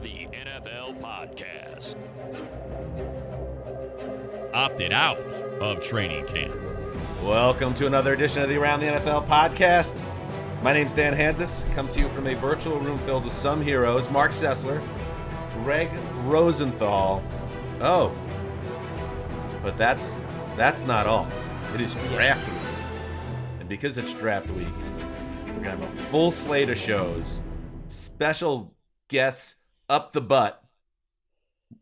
the NFL podcast. Opted out of training camp. Welcome to another edition of the Around the NFL podcast. My name's Dan Hanzus. Come to you from a virtual room filled with some heroes. Marc Sessler, Gregg Rosenthal. Oh, but that's not all. It is draft week. And because it's draft week, we're going to have a full slate of shows. Special guests up the butt.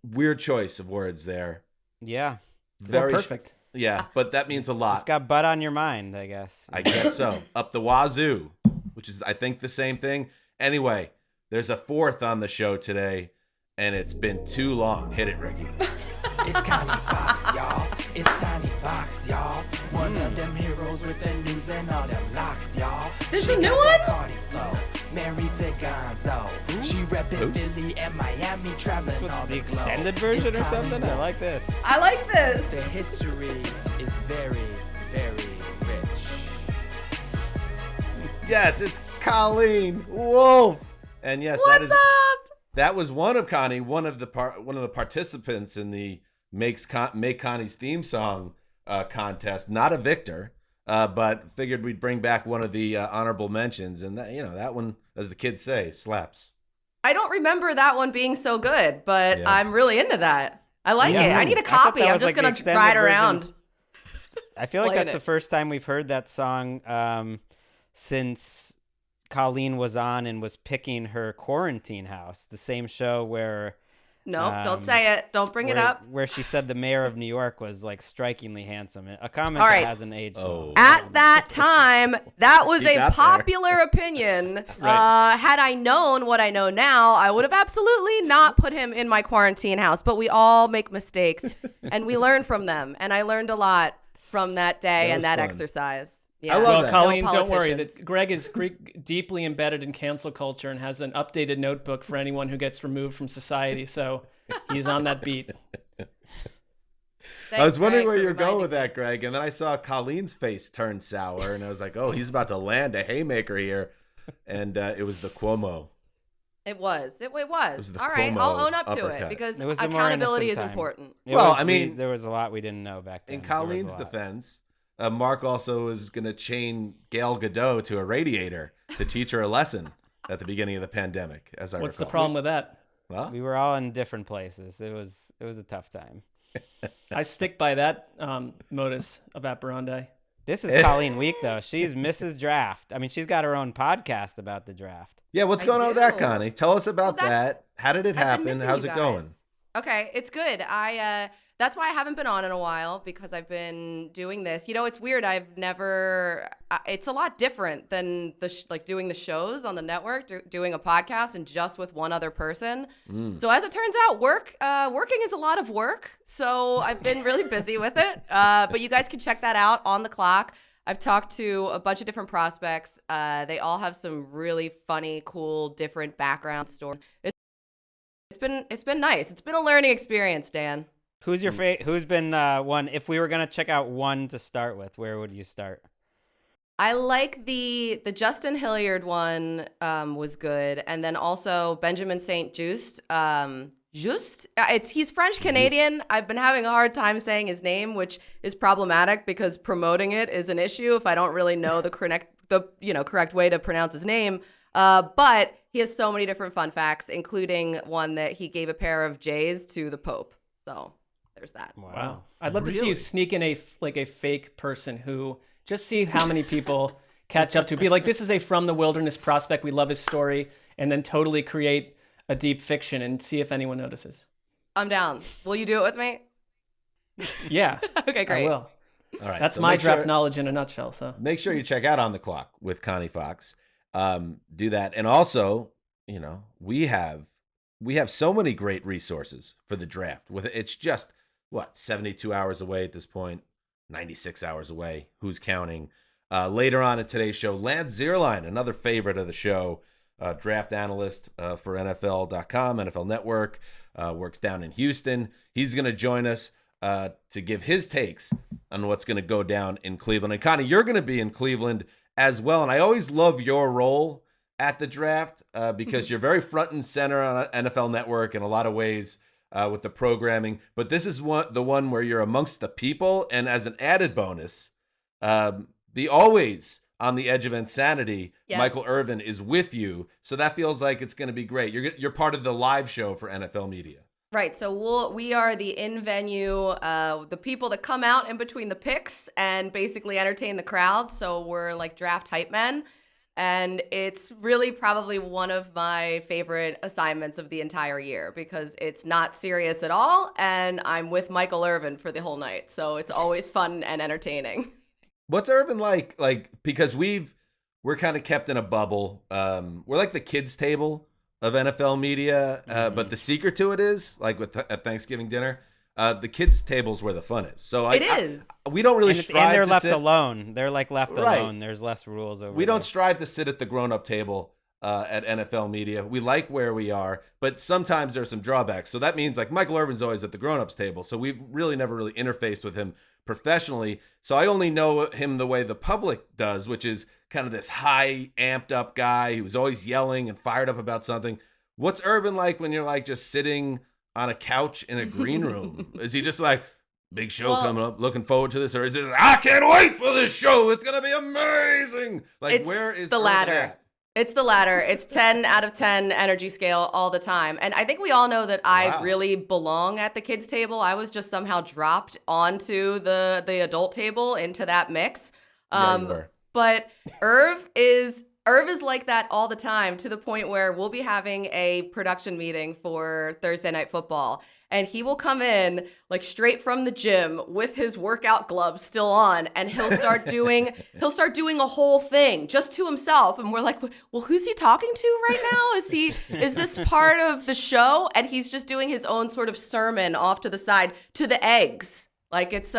Weird choice of words there. Yeah. Very perfect. Yeah, but that means a lot. It's got butt on your mind, I guess. I guess so. Up the wazoo, which is, I think, the same thing. Anyway, there's a fourth on the show today, and it's been too long. Hit it, Ricky. It's Connie Fox, y'all. It's Tiny Box, y'all. One of them heroes with the news and all them locks, y'all. This is a new one? Cardi flow, married to Gonzo. She reppin' Philly and Miami, traveling all The the globe. extended version It's or something? Connie I like this. I like The this. history is very, very rich. Yes, it's Colleen Wolfe. And yes, What's up? that was one of Connie, one of the participants in the Make Connie's theme song contest. Not a victor, but figured we'd bring back one of the honorable mentions, and that one, as the kids say, slaps. I don't remember that one being so good, but Yeah. I'm really into that. I like Yeah. it. I need a I thought copy. that I'm was just like the going to extended ride version. around. I feel like Playing that's it. the first time we've heard that song since Colleen was on and was picking her quarantine house, the same show where No, don't say it. Don't bring it up. where she said the mayor of New York was like strikingly handsome. A comment All right. that hasn't aged well. At that time, that was He a got there. popular opinion. Right. Had I known what I know now, I would have absolutely not put him in my quarantine house. But we all make mistakes, and we learn from them. And I learned a lot from that day That and was that fun. exercise. Yeah. I love Well, that. Colleen, No don't worry. politicians. That Gregg is deeply embedded in cancel culture and has an updated notebook for anyone who gets removed from society. So he's on that beat. I was wondering Thanks, where Greg, you're for going reminding with that, Greg, and then I saw Colleen's face turn sour, and I was like, oh, he's about to land a haymaker here. And it was the Cuomo. It was. It was. was the All right, Cuomo I'll own up to uppercut. it because It was a more accountability is innocent time. important. There was a lot we didn't know back then. In There was a Colleen's lot. defense, Mark also is going to chain Gal Gadot to a radiator to teach her a lesson at the beginning of the pandemic, as I What's the recall. problem with that? Well, We were all in different places. It was a tough time. I stick by that modus operandi. This is Colleen Week, though. She's Mrs. Draft. I mean, she's got her own podcast about the draft. yeah, what's I going on with that, do. Connie? Tell us about Well, that's- that. How did it I've been happen? missing How's you it going? guys. Okay, it's good. That's why I haven't been on in a while because I've been doing this. You know, it's weird. I've never. It's a lot different than doing the shows on the network, doing a podcast, and just with one other person. So as it turns out, working is a lot of work. So I've been really busy with it. But you guys can check that out on the clock. I've talked to a bunch of different prospects. They all have some really funny, cool, different background stories. It's been nice. It's been a learning experience, Dan. Who's your who's been one? If we were gonna check out one to start with, where would you start? I like the Justin Hilliard one was good, and then also Benjamin St. Just he's French Canadian. I've been having a hard time saying his name, which is problematic because promoting it is an issue if I don't really know the correct way to pronounce his name. But he has so many different fun facts, including one that he gave a pair of J's to the Pope. So there's that. Wow. I'd love to see you sneak in a fake person who just see how many people catch up to. Be like, this is a from the wilderness prospect. We love his story. And then totally create a deep fiction and see if anyone notices. I'm down. Will you do it with me? Yeah. Okay, great. I will. All right, That's so my make draft sure- knowledge in a nutshell. So Make sure you check out On the Clock with Connie Fox. Do that. And also, we have so many great resources for the draft. It's just 72 hours away at this point, 96 hours away. Who's counting? Later on in today's show, Lance Zierlein, another favorite of the show, draft analyst for NFL.com, NFL Network, works down in Houston. He's going to join us to give his takes on what's going to go down in Cleveland. And Connie, you're going to be in Cleveland as well. And I always love your role at the draft because you're very front and center on NFL Network in a lot of ways with the programming. But this is the one where you're amongst the people. And as an added bonus, the always on the edge of insanity, Yes. Michael Irvin is with you. So that feels like it's going to be great. You're part of the live show for NFL Media. Right, so we are the in-venue, the people that come out in between the picks and basically entertain the crowd. So we're like draft hype men, and it's really probably one of my favorite assignments of the entire year because it's not serious at all, and I'm with Michael Irvin for the whole night. So it's always fun and entertaining. What's Irvin like? Like, because we're kind of kept in a bubble. We're like the kids' table of NFL Media, but the secret to it is, like at Thanksgiving dinner, the kids' table's where the fun is. So It is. We don't really And strive they're to left sit, alone. They're like left Right. alone. There's less rules over We there. don't strive to sit at the grown-up table at NFL Media. We like where we are, but sometimes there's some drawbacks. So that means like Michael Irvin's always at the grown-ups table. So we've really never really interfaced with him professionally. So I only know him the way the public does, which is kind of this high, amped up guy who's always yelling and fired up about something. What's Irvin like when you're like just sitting on a couch in a green room? Is he just like, big show coming up, looking forward to this? Or is it, I can't wait for this show, it's going to be amazing? Like, It's where is the Irvin latter. at? It's the latter. It's 10 out of 10 energy scale all the time. And I think we all know that I Wow. really belong at the kids table. I was just somehow dropped onto the adult table into that mix. Yeah, you were. But Irv is like that all the time, to the point where we'll be having a production meeting for Thursday Night Football, and he will come in like straight from the gym with his workout gloves still on, and he'll start doing a whole thing just to himself, and we're like, well, who's he talking to right now? Is this part of the show? And he's just doing his own sort of sermon off to the side to the eggs. Like it's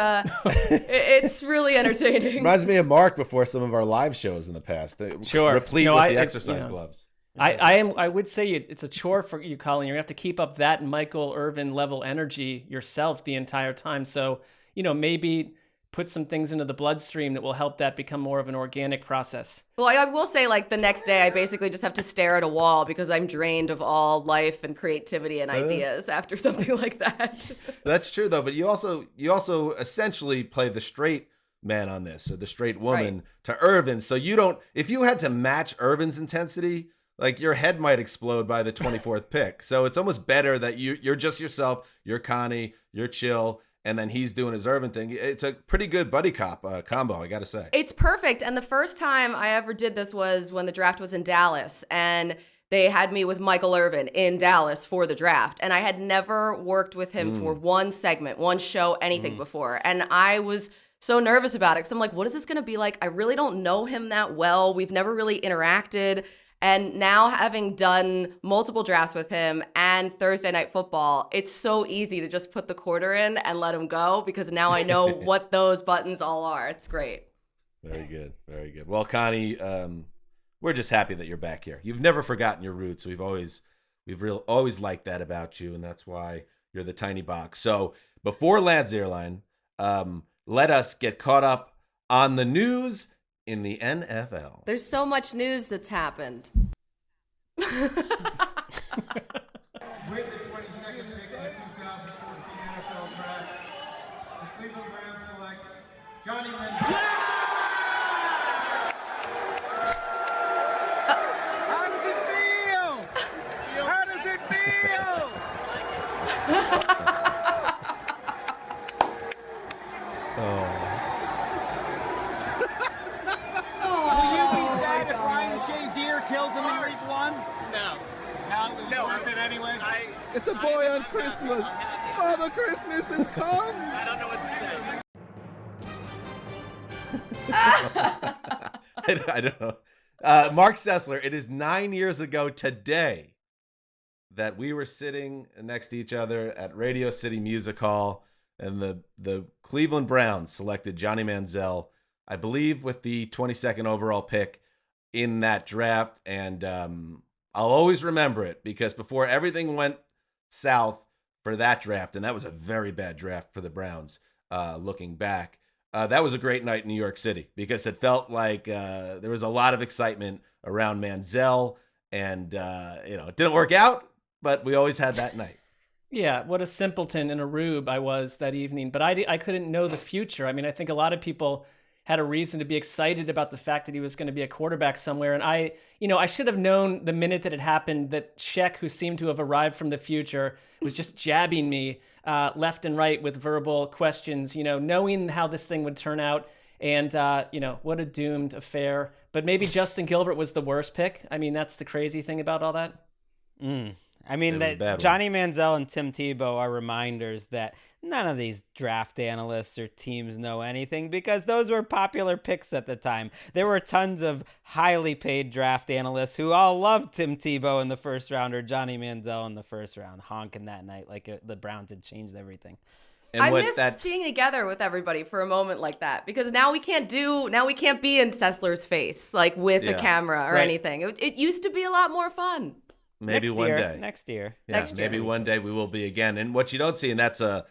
really entertaining. Reminds me of Mark before some of our live shows in the past. Sure. Replete No, with I- the I- exercise you know. gloves. I would say it's a chore for you, Colleen. You're gonna have to keep up that Michael Irvin level energy yourself the entire time. So, maybe put some things into the bloodstream that will help that become more of an organic process. Well, I will say, like, the next day, I basically just have to stare at a wall because I'm drained of all life and creativity and ideas after something like that. That's true though, but you also essentially play the straight man on this, or the straight woman to Irvin. So if you had to match Irvin's intensity, like your head might explode by the 24th pick. So it's almost better that you're just yourself, you're Connie, you're chill, and then he's doing his Irvin thing. It's a pretty good buddy cop combo, I got to say. It's perfect. And the first time I ever did this was when the draft was in Dallas, and they had me with Michael Irvin in Dallas for the draft. And I had never worked with him for one segment, one show, anything before. And I was so nervous about it because I'm like, what is this going to be like? I really don't know him that well. We've never really interacted. And now, having done multiple drafts with him and Thursday Night Football, it's so easy to just put the quarter in and let him go because now I know what those buttons all are. It's great. Very good. Very good. Well, Connie, we're just happy that you're back here. You've never forgotten your roots. We've always liked that about you, and that's why you're the tiny box. So before Lance Zierlein, let us get caught up on the news in the NFL. There's so much news that's happened. With the 22nd pick in the 2014 NFL Draft, the Cleveland Browns select Johnny Manziel. How does it feel? How does it feel? Will you be sad if Ryan Shazier kills him in week 1? No. No, worth it anyway. It's a boy on Christmas. Father Christmas has come. I don't know what to say. I don't know. Marc Sessler, it is 9 years ago today that we were sitting next to each other at Radio City Music Hall, and the Cleveland Browns selected Johnny Manziel, I believe, with the 22nd overall pick in that draft. And I'll always remember it because before everything went south for that draft, and that was a very bad draft for the Browns, looking back, that was a great night in New York City because it felt like there was a lot of excitement around Manziel, and it didn't work out, but we always had that night. Yeah, what a simpleton and a rube I was that evening. But I couldn't know the future. I mean, I think a lot of people had a reason to be excited about the fact that he was going to be a quarterback somewhere. And I should have known the minute that it happened that Sheck, who seemed to have arrived from the future, was just jabbing me left and right with verbal questions, knowing how this thing would turn out. And, what a doomed affair. But maybe Justin Gilbert was the worst pick. I mean, that's the crazy thing about all that. I mean, that Johnny Manziel and Tim Tebow are reminders that none of these draft analysts or teams know anything because those were popular picks at the time. There were tons of highly paid draft analysts who all loved Tim Tebow in the first round or Johnny Manziel in the first round, honking that night like the Browns had changed everything. And I miss being together with everybody for a moment like that because now we can't be in Sessler's face like with a camera or anything. It used to be a lot more fun. Maybe one day. Next year. Yeah, maybe one day we will be again. And what you don't see, and that's a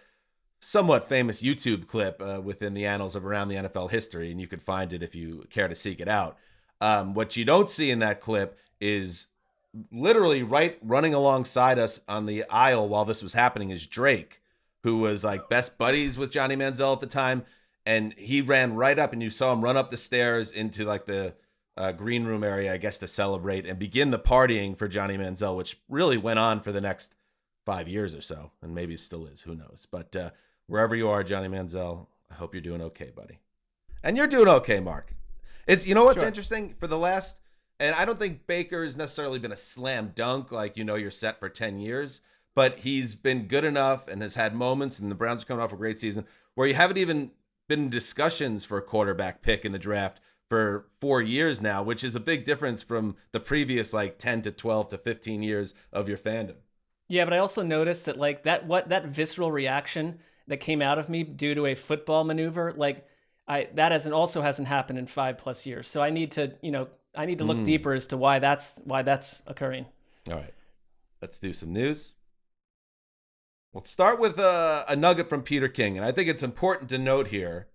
somewhat famous YouTube clip within the annals of around the NFL history, and you could find it if you care to seek it out. What you don't see in that clip is literally running alongside us on the aisle while this was happening is Drake, who was like best buddies with Johnny Manziel at the time. And he ran right up, and you saw him run up the stairs into like the green room area, I guess, to celebrate and begin the partying for Johnny Manziel, which really went on for the next 5 years or so, and maybe it still is, who knows. But wherever you are, Johnny Manziel, I hope you're doing okay, buddy. And you're doing okay, Mark. It's what's interesting for the last, and I don't think Baker's necessarily been a slam dunk, like you're set for 10 years, but he's been good enough and has had moments, and the Browns are coming off a great season, where you haven't even been in discussions for a quarterback pick in the draft for 4 years now, which is a big difference from the previous 10 to 12 to 15 years of your fandom. Yeah, but I also noticed that that visceral reaction that came out of me due to a football maneuver, that hasn't happened in 5+ years. So I need to look deeper as to why that's occurring. All right, let's do some news. We'll start with a nugget from Peter King, and I think it's important to note here,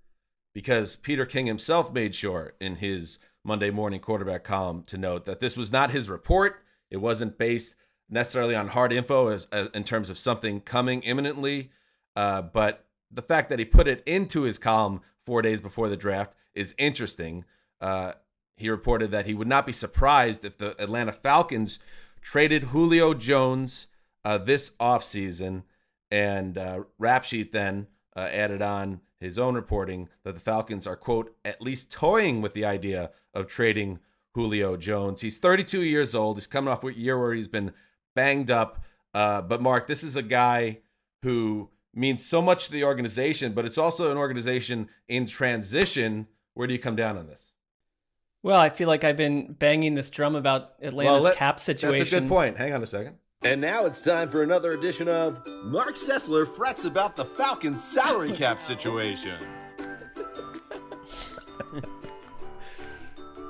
because Peter King himself made sure in his Monday morning quarterback column to note that this was not his report. It wasn't based necessarily on hard info in terms of something coming imminently. But the fact that he put it into his column 4 days before the draft is interesting. He reported that he would not be surprised if the Atlanta Falcons traded Julio Jones this offseason. And Rap Sheet then added on his own reporting that the Falcons are, quote, at least toying with the idea of trading Julio Jones. He's 32 years old. He's coming off a year where he's been banged up. But, Mark, this is a guy who means so much to the organization, but it's also an organization in transition. Where do you come down on this? Well, I feel like I've been banging this drum about Atlanta's cap situation. That's a good point. Hang on a second. And now it's time for another edition of Marc Sessler frets about the Falcons' salary cap situation.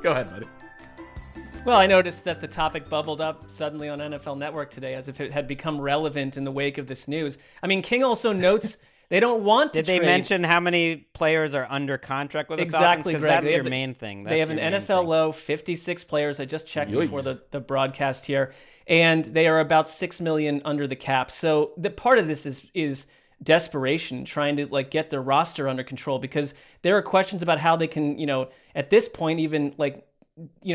Go ahead, buddy. Well, I noticed that the topic bubbled up suddenly on NFL Network today as if it had become relevant in the wake of this news. I mean, King also notes they don't want to trade. Did they mention how many players are under contract with the Falcons? Because that's your main thing. They have an NFL low, 56 players. I just checked before the broadcast here. And they are about $6 million under the cap. So the part of this is desperation, trying to get their roster under control, because there are questions about how they can, at this point, even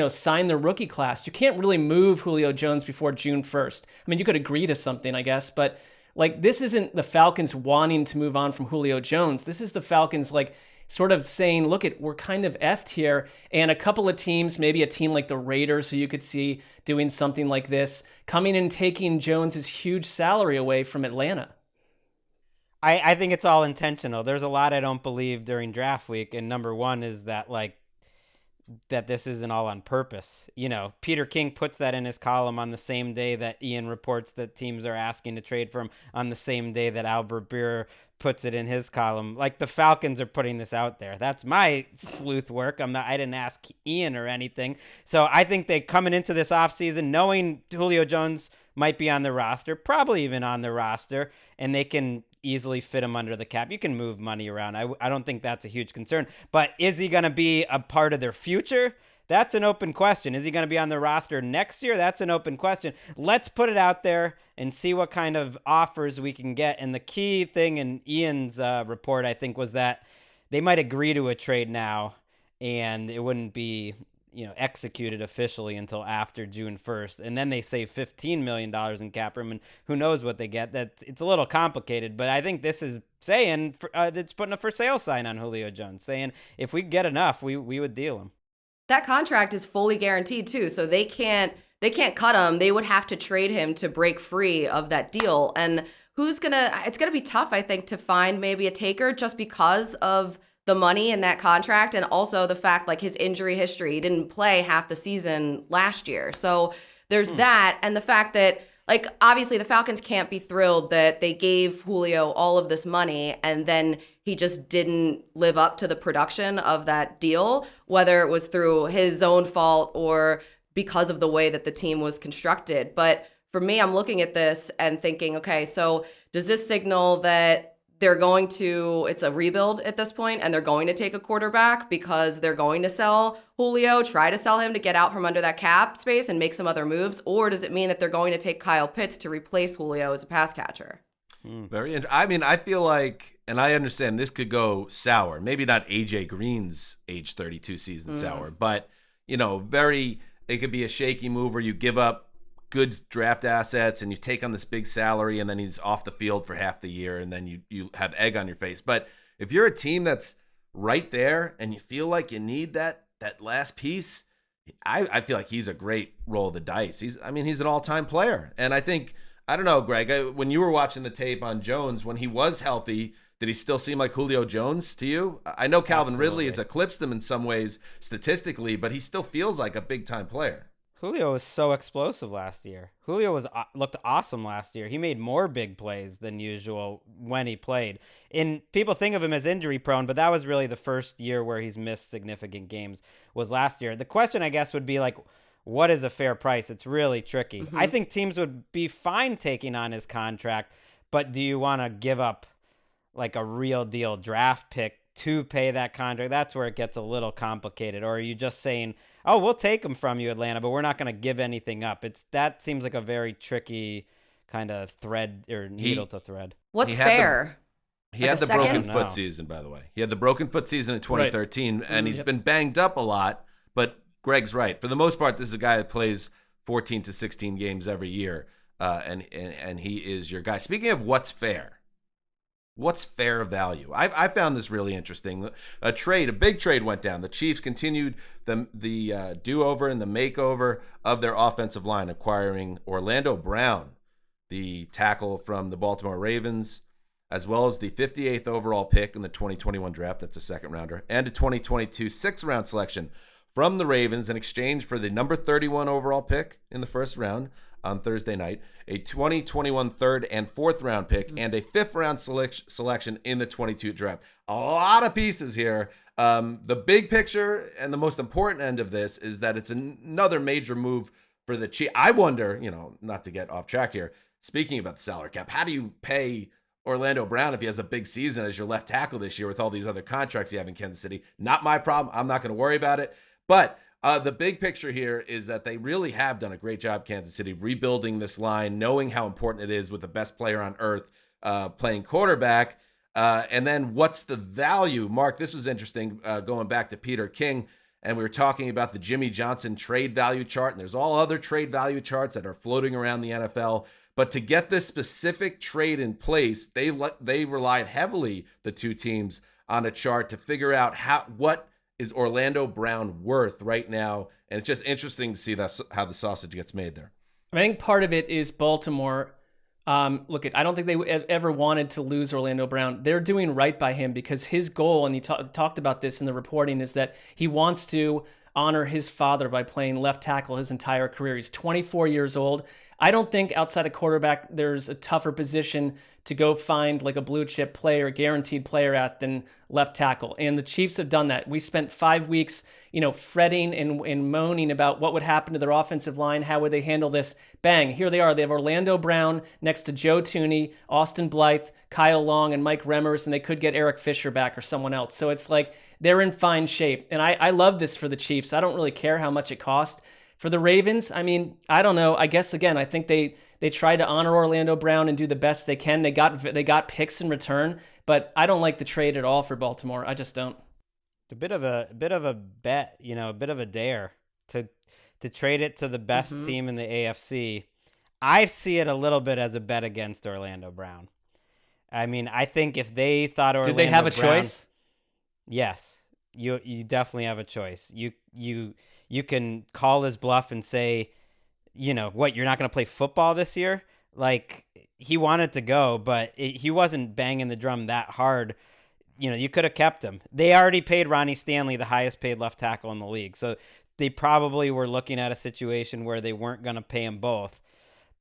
sign the rookie class. You can't really move Julio Jones before June 1st. I mean, you could agree to something, I guess, but this isn't the Falcons wanting to move on from Julio Jones. This is the Falcons sort of saying, look, we're kind of effed here. And a couple of teams, maybe a team like the Raiders, who you could see doing something like this, coming and taking Jones's huge salary away from Atlanta. I think it's all intentional. There's a lot I don't believe during draft week. And number one is that that this isn't all on purpose. Peter King puts that in his column on the same day that Ian reports that teams are asking to trade for him, on the same day that Albert Breer puts it in his column. The Falcons are putting this out there. That's my sleuth work. I didn't ask Ian or anything. So I think they coming into this offseason knowing Julio Jones might be on the roster, probably even on the roster, and they can easily fit him under the cap. You can move money around. I don't think that's a huge concern. But is he going to be a part of their future? That's an open question. Is he going to be on the roster next year? That's an open question. Let's put it out there and see what kind of offers we can get. And the key thing in Ian's report, I think, was that they might agree to a trade now, and it wouldn't be executed officially until after June 1st. And then they save $15 million in cap room, and who knows what they get. It's a little complicated, but I think this is saying it's putting a for sale sign on Julio Jones, saying if we get enough, we would deal him. That contract is fully guaranteed too, so they can't cut him. They would have to trade him to break free of that deal. And it's gonna be tough, I think, to find maybe a taker just because of the money in that contract, and also the fact, like, his injury history. He didn't play half the season last year. So there's that, and the fact that, like, obviously the Falcons can't be thrilled that they gave Julio all of this money and then he just didn't live up to the production of that deal, whether it was through his own fault or because of the way that the team was constructed. But for me, I'm looking at this and thinking, okay, so does this signal that it's a rebuild at this point, and they're going to take a quarterback because they're going to sell Julio, try to sell him to get out from under that cap space and make some other moves? Or does it mean that they're going to take Kyle Pitts to replace Julio as a pass catcher? Very interesting. I mean, I feel like, and I understand this could go sour. Maybe not AJ Green's age 32 season sour, but, it could be a shaky move where you give up good draft assets and you take on this big salary and then he's off the field for half the year and then you have egg on your face. But if you're a team that's right there and you feel like you need that last piece, I feel like he's a great roll of the dice. He's an all-time player. And I think, I don't know, Greg, when you were watching the tape on Jones, when he was healthy, did he still seem like Julio Jones to you? I know Calvin Ridley has eclipsed him in some ways statistically, but he still feels like a big-time player. Julio was so explosive last year. Julio looked awesome last year. He made more big plays than usual when he played. And people think of him as injury prone, but that was really the first year where he's missed significant games was last year. The question, I guess, would be like, what is a fair price? It's really tricky. I think teams would be fine taking on his contract, but do you want to give up like a real deal draft pick to pay that contract? That's where it gets a little complicated. Or are you just saying, oh, we'll take him from you, Atlanta, but we're not going to give anything up? That seems like a very tricky kind of thread or needle to thread. What's fair? He had the broken foot season, by the way. He had the broken foot season in 2013, and he's been banged up a lot. But Greg's right. For the most part, this is a guy that plays 14 to 16 games every year, and he is your guy. Speaking of what's fair, what's fair value? I found this really interesting. A big trade went down. The Chiefs continued the do-over and the makeover of their offensive line, acquiring Orlando Brown, the tackle from the Baltimore Ravens, as well as the 58th overall pick in the 2021 draft. That's a second rounder, and a 2022 sixth-round selection from the Ravens in exchange for the number 31 overall pick in the first round on Thursday night, a 2021 third and fourth round pick, and a fifth round selection in the 22 draft. A lot of pieces here. The big picture and the most important end of this is that it's another major move for the Chiefs. I wonder, not to get off track here, speaking about the salary cap, how do you pay Orlando Brown if he has a big season as your left tackle this year with all these other contracts you have in Kansas City? Not my problem. I'm not going to worry about it. But the big picture here is that they really have done a great job, Kansas City, rebuilding this line, knowing how important it is with the best player on earth playing quarterback. And then what's the value? Mark, this was interesting, going back to Peter King, and we were talking about the Jimmy Johnson trade value chart, and there's all other trade value charts that are floating around the NFL. But to get this specific trade in place, they relied heavily, the two teams, on a chart to figure out what is Orlando Brown worth right now. And it's just interesting to see how the sausage gets made there. I think part of it is Baltimore. I don't think they ever wanted to lose Orlando Brown. They're doing right by him because his goal, and he talked about this in the reporting, is that he wants to honor his father by playing left tackle his entire career. He's 24 years old. I don't think outside of quarterback there's a tougher position to go find like a blue chip player, guaranteed player at than left tackle. And the Chiefs have done that. We spent 5 weeks, fretting and moaning about what would happen to their offensive line. How would they handle this? Bang, here they are. They have Orlando Brown next to Joe Thuney, Austin Blythe, Kyle Long, and Mike Remmers, and they could get Eric Fisher back or someone else. So it's like they're in fine shape. And I love this for the Chiefs. I don't really care how much it cost. For the Ravens, I mean, I don't know. I guess, again, I think they try to honor Orlando Brown and do the best they can. They got picks in return, but I don't like the trade at all for Baltimore. I just don't. A bit of a bet, a bit of a dare to trade it to the best team in the AFC. I see it a little bit as a bet against Orlando Brown. I mean, I think if they thought Orlando Brown... Did they have a choice? Yes. You definitely have a choice. You can call his bluff and say, what, you're not going to play football this year? Like, he wanted to go, but he wasn't banging the drum that hard. You could have kept him. They already paid Ronnie Stanley the highest paid left tackle in the league. So they probably were looking at a situation where they weren't going to pay him both.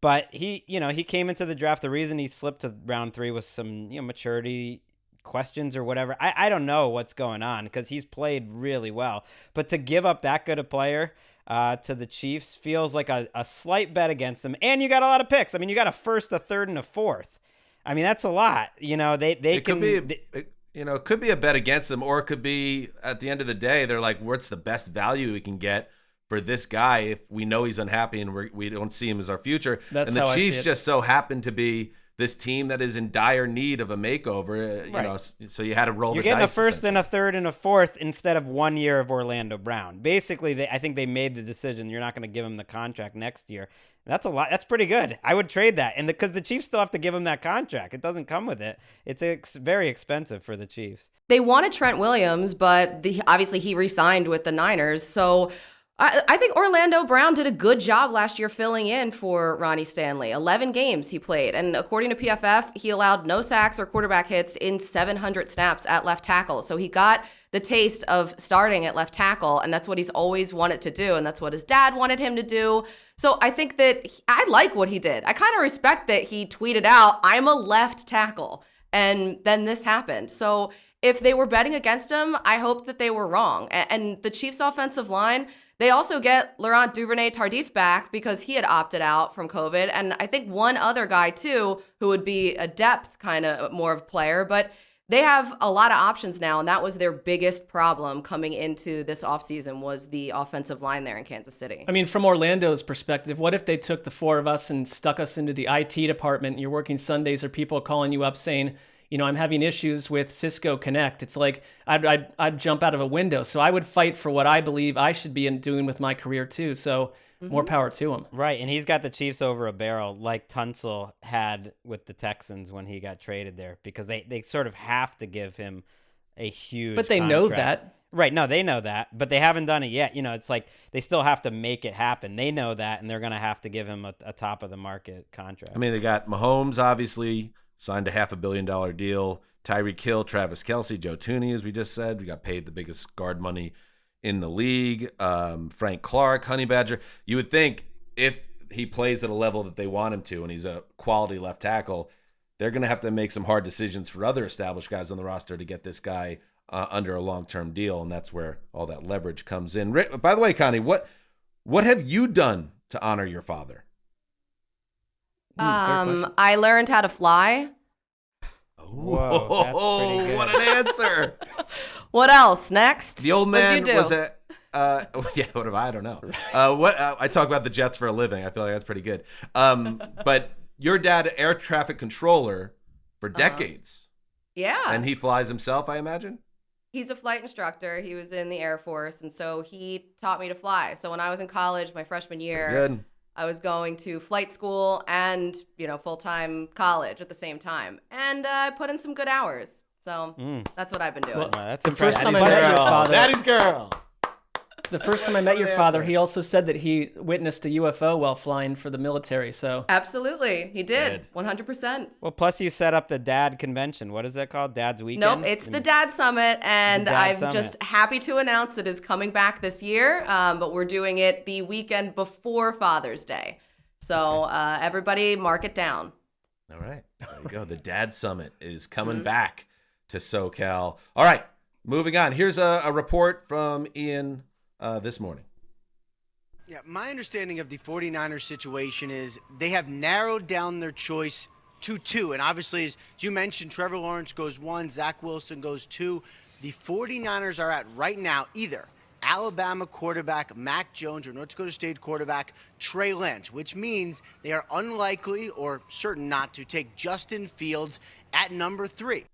But he came into the draft. The reason he slipped to round 3 was some, maturity questions or whatever. I don't know what's going on because he's played really well. But to give up that good a player to the Chiefs feels like a slight bet against them. And you got a lot of picks. I mean, you got a first, a third, and a fourth. I mean, that's a lot. It could be a bet against them, or it could be at the end of the day, they're like, what's the best value we can get for this guy if we know he's unhappy and we don't see him as our future. That's and the how Chiefs I see it. just so happen to be this team that is in dire need of a makeover, Right. So you had to roll You're the dice. getting a first and a third and a fourth instead of 1 year of Orlando Brown. Basically, I think they made the decision you're not going to give him the contract next year. That's a lot. That's pretty good. I would trade that. And because the Chiefs still have to give him that contract. It doesn't come with it. It's very expensive for the Chiefs. They wanted Trent Williams, but obviously he re-signed with the Niners. So I think Orlando Brown did a good job last year filling in for Ronnie Stanley. 11 games he played. And according to PFF, he allowed no sacks or quarterback hits in 700 snaps at left tackle. So he got the taste of starting at left tackle, and that's what he's always wanted to do, and that's what his dad wanted him to do. So I think that I like what he did. I kind of respect that he tweeted out, I'm a left tackle, and then this happened. So if they were betting against him, I hope that they were wrong. And the Chiefs' offensive line, they also get Laurent Duvernay-Tardif back because he had opted out from COVID. And I think one other guy, too, who would be a depth kind of more of player. But they have a lot of options now, and that was their biggest problem coming into this offseason was the offensive line there in Kansas City. I mean, from Orlando's perspective, what if they took the 4 of us and stuck us into the IT department and you're working Sundays or people calling you up saying, I'm having issues with Cisco Connect. It's like I'd jump out of a window. So I would fight for what I believe I should be doing with my career too. So more power to him. Right, and he's got the Chiefs over a barrel like Tunsil had with the Texans when he got traded there because they sort of have to give him a huge But they contract. know that. Right, no, they know that, but they haven't done it yet. It's like they still have to make it happen. They know that, and they're going to have to give him a top-of-the-market contract. I mean, they got Mahomes, obviously, signed a $500 million deal. Tyreek Hill, Travis Kelce, Joe Thuney, as we just said. We got paid the biggest guard money in the league. Frank Clark, Honey Badger. You would think if he plays at a level that they want him to and he's a quality left tackle, they're going to have to make some hard decisions for other established guys on the roster to get this guy under a long-term deal, and that's where all that leverage comes in. By the way, Connie, what have you done to honor your father? I learned how to fly. Whoa, that's pretty good. What an answer! What else? Next? The old man What'd you do? was a what have I don't know. I talk about the Jets for a living. I feel like that's pretty good. But your dad, air traffic controller for decades. Yeah. And he flies himself, I imagine? He's a flight instructor. He was in the Air Force, and so he taught me to fly. So when I was in college, my freshman year, Good. I was going to flight school and, full-time college at the same time. And I put in some good hours. So that's what I've been doing. Wow, that's The first impressive. time I met your father, Daddy's girl. the first time I met your father, he also said that he witnessed a UFO while flying for the military. So Absolutely. He did. 100%. Well, plus you set up the dad convention. What is that called? Dad's Weekend? Nope, it's the Dad Summit, and The Dad I'm Summit. just happy to announce it is coming back this year, but we're doing it the weekend before Father's Day. So everybody mark it down. All right. There you go. The Dad Summit is coming back to SoCal. All right. Moving on. Here's a report from Ian this morning. Yeah, my understanding of the 49ers situation is they have narrowed down their choice to 2. And obviously, as you mentioned, Trevor Lawrence goes 1, Zach Wilson goes 2. The 49ers are at right now either Alabama quarterback Mac Jones or North Dakota State quarterback Trey Lance, which means they are unlikely or certain not to take Justin Fields at number 3.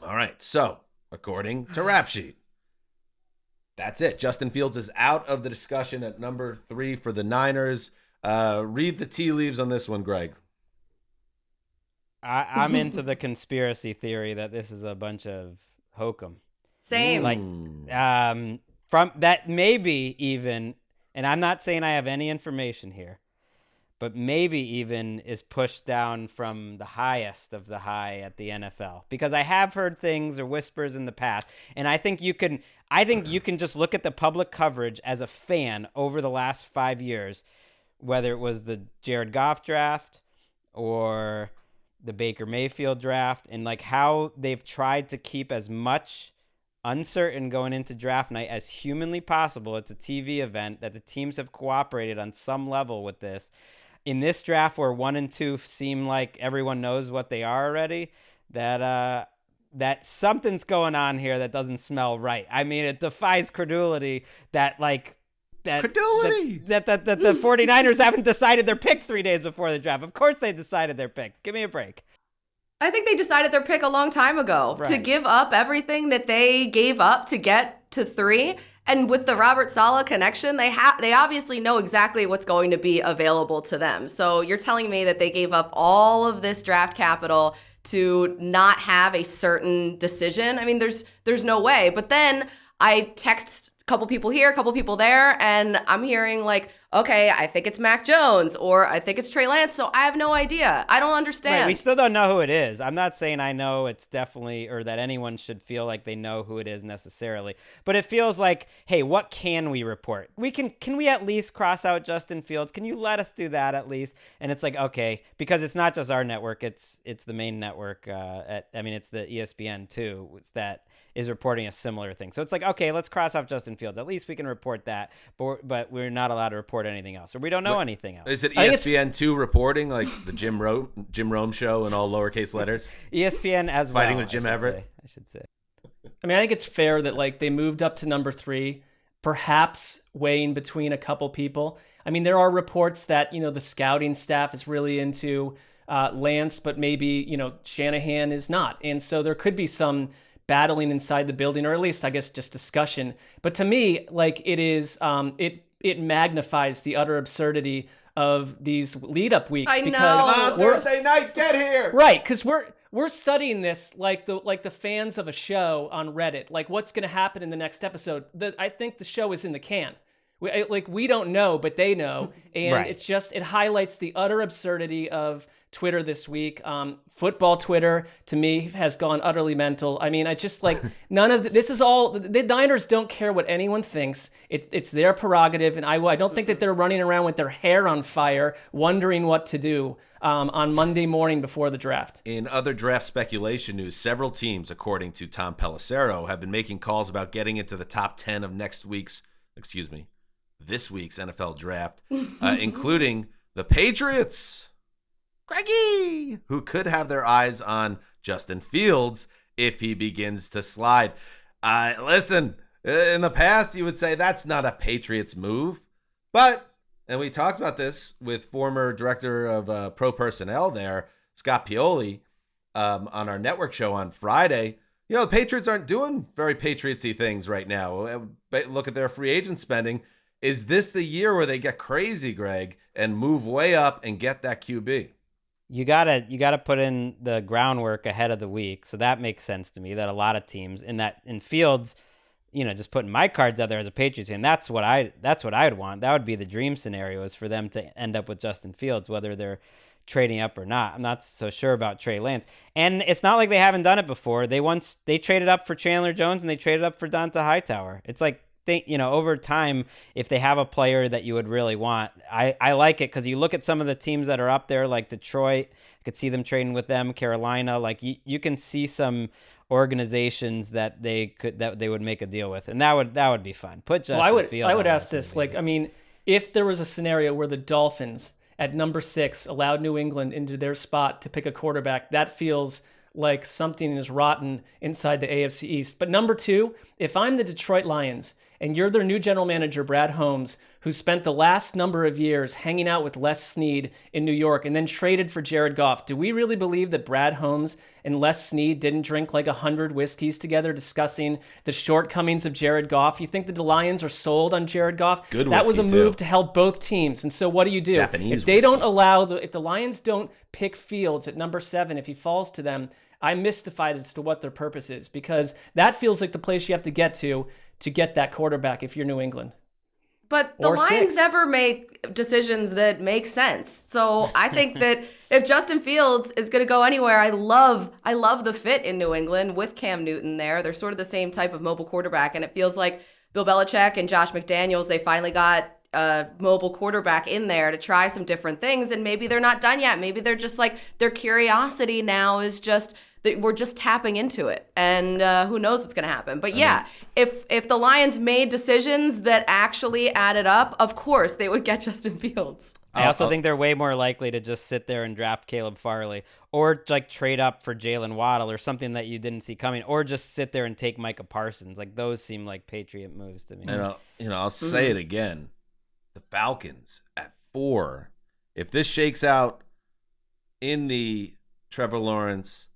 All right. So, according to Rap Sheet, that's it. Justin Fields is out of the discussion at number 3 for the Niners. Read the tea leaves on this one, Gregg. I'm into the conspiracy theory that this is a bunch of hokum. Same. Like, from that maybe even, and I'm not saying I have any information here, but maybe even is pushed down from the highest of the high at the NFL, because I have heard things or whispers in the past, and I think you can just look at the public coverage as a fan over the last 5 years, whether it was the Jared Goff draft or the Baker Mayfield draft, and like how they've tried to keep as much uncertain going into draft night as humanly possible. It's a TV event that the teams have cooperated on some level with this. In this draft where 1 and 2 seem like everyone knows what they are already, that something's going on here that doesn't smell right. I mean, it defies credulity that the 49ers haven't decided their pick 3 days before the draft. Of course they decided their pick. Give me a break. I think they decided their pick a long time ago to give up everything that they gave up to get to 3. And with the Robert Saleh connection, they obviously know exactly what's going to be available to them. So you're telling me that they gave up all of this draft capital to not have a certain decision? I mean, there's no way. But then I text a couple people here, a couple people there, and I'm hearing like, okay, I think it's Mac Jones or I think it's Trey Lance. So I have no idea. I don't understand. Right, we still don't know who it is. I'm not saying I know it's definitely, or that anyone should feel like they know who it is necessarily. But it feels like, hey, what can we report? Can we at least cross out Justin Fields? Can you let us do that at least? And it's like, okay, because it's not just our network. It's the main network. It's the ESPN too. That is reporting a similar thing. So it's like, okay, let's cross off Justin Fields. At least we can report that, but we're not allowed to report anything else, or we don't know anything else. Is it ESPN2 reporting, like the Jim Rome show in all lowercase letters? ESPN as well. Fighting with Jim Everett? I should say. I mean, I think it's fair that like they moved up to number 3, perhaps weighing between a couple people. I mean, there are reports that, the scouting staff is really into Lance, but maybe, Shanahan is not. And so there could be some battling inside the building, or at least I guess just discussion. But to me, like it is, it magnifies the utter absurdity of these lead up weeks. I know. Because Thursday night, get here. Right, because we're studying this like the fans of a show on Reddit, like what's going to happen in the next episode. I think the show is in the can. We don't know, but they know, and right. It's just it highlights the utter absurdity of Twitter this week. Football Twitter, to me, has gone utterly mental. I mean, I just like none of this is all. The Niners don't care what anyone thinks. It's their prerogative, and I don't think that they're running around with their hair on fire, wondering what to do on Monday morning before the draft. In other draft speculation news, several teams, according to Tom Pelissero, have been making calls about getting into the top 10 of this week's NFL draft, including the Patriots. Greggy, who could have their eyes on Justin Fields if he begins to slide. Listen, in the past, you would say that's not a Patriots move. But, and we talked about this with former director of pro personnel there, Scott Pioli, on our network show on Friday. The Patriots aren't doing very Patriots-y things right now. Look at their free agent spending. Is this the year where they get crazy, Gregg, and move way up and get that QB? You gotta put in the groundwork ahead of the week, so that makes sense to me. That a lot of teams in Fields, just putting my cards out there as a Patriots fan, that's what I would want. That would be the dream scenario, is for them to end up with Justin Fields, whether they're trading up or not. I'm not so sure about Trey Lance, and it's not like they haven't done it before. They traded up for Chandler Jones and they traded up for Donta Hightower. It's like think, over time, if they have a player that you would really want, I like it because you look at some of the teams that are up there, like Detroit. I could see them trading with them. Carolina, like you can see some organizations that they would make a deal with, and that would be fun. Put Justin Fields. I would ask this, if there was a scenario where the Dolphins at number 6 allowed New England into their spot to pick a quarterback, that feels like something is rotten inside the AFC East. But number 2, if I'm the Detroit Lions and you're their new general manager, Brad Holmes, who spent the last number of years hanging out with Les Snead in New York and then traded for Jared Goff, do we really believe that Brad Holmes and Les Snead didn't drink like 100 whiskeys together discussing the shortcomings of Jared Goff? You think that the Lions are sold on Jared Goff? Good that was a whiskey, move too. to help both teams. And so what do? Japanese If they whiskey. don't allow, if the Lions don't pick Fields at number 7, if he falls to them, I'm mystified as to what their purpose is, because that feels like the place you have to get that quarterback if you're New England. But the Or Lions 6. never make decisions that make sense. So I think that if Justin Fields is going to go anywhere, I love the fit in New England with Cam Newton there. They're sort of the same type of mobile quarterback, and it feels like Bill Belichick and Josh McDaniels, they finally got a mobile quarterback in there to try some different things, and maybe they're not done yet. Maybe they're just like, their curiosity now is just that we're just tapping into it, and who knows what's going to happen. But yeah, if the Lions made decisions that actually added up, of course they would get Justin Fields. I also think they're way more likely to just sit there and draft Caleb Farley, or like trade up for Jalen Waddle or something that you didn't see coming, or just sit there and take Micah Parsons. Like, those seem like Patriot moves to me. And I'll say it again. The Falcons at 4. If this shakes out in the Trevor Lawrence,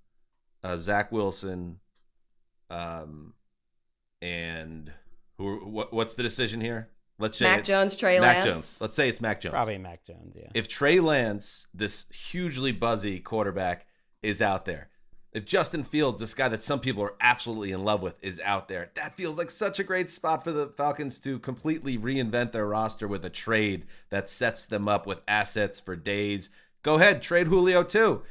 Zach Wilson, and what's the decision here? Let's say Mac Jones, Trey Lance. Jones. Let's say it's Mac Jones. Probably Mac Jones, yeah. If Trey Lance, this hugely buzzy quarterback, is out there, if Justin Fields, this guy that some people are absolutely in love with, is out there, that feels like such a great spot for the Falcons to completely reinvent their roster with a trade that sets them up with assets for days. Go ahead, trade Julio too.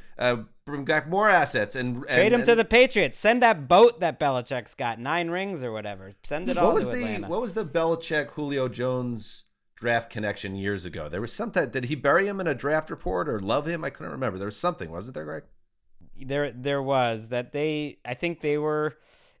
Bring back more assets and trade him to the Patriots. Send that boat that Belichick's got, 9 rings or whatever. Send it all to Atlanta. What was the Belichick Julio Jones draft connection years ago? There was something. Did he bury him in a draft report or love him? I couldn't remember. There was something, wasn't there, Greg? There was that I think they were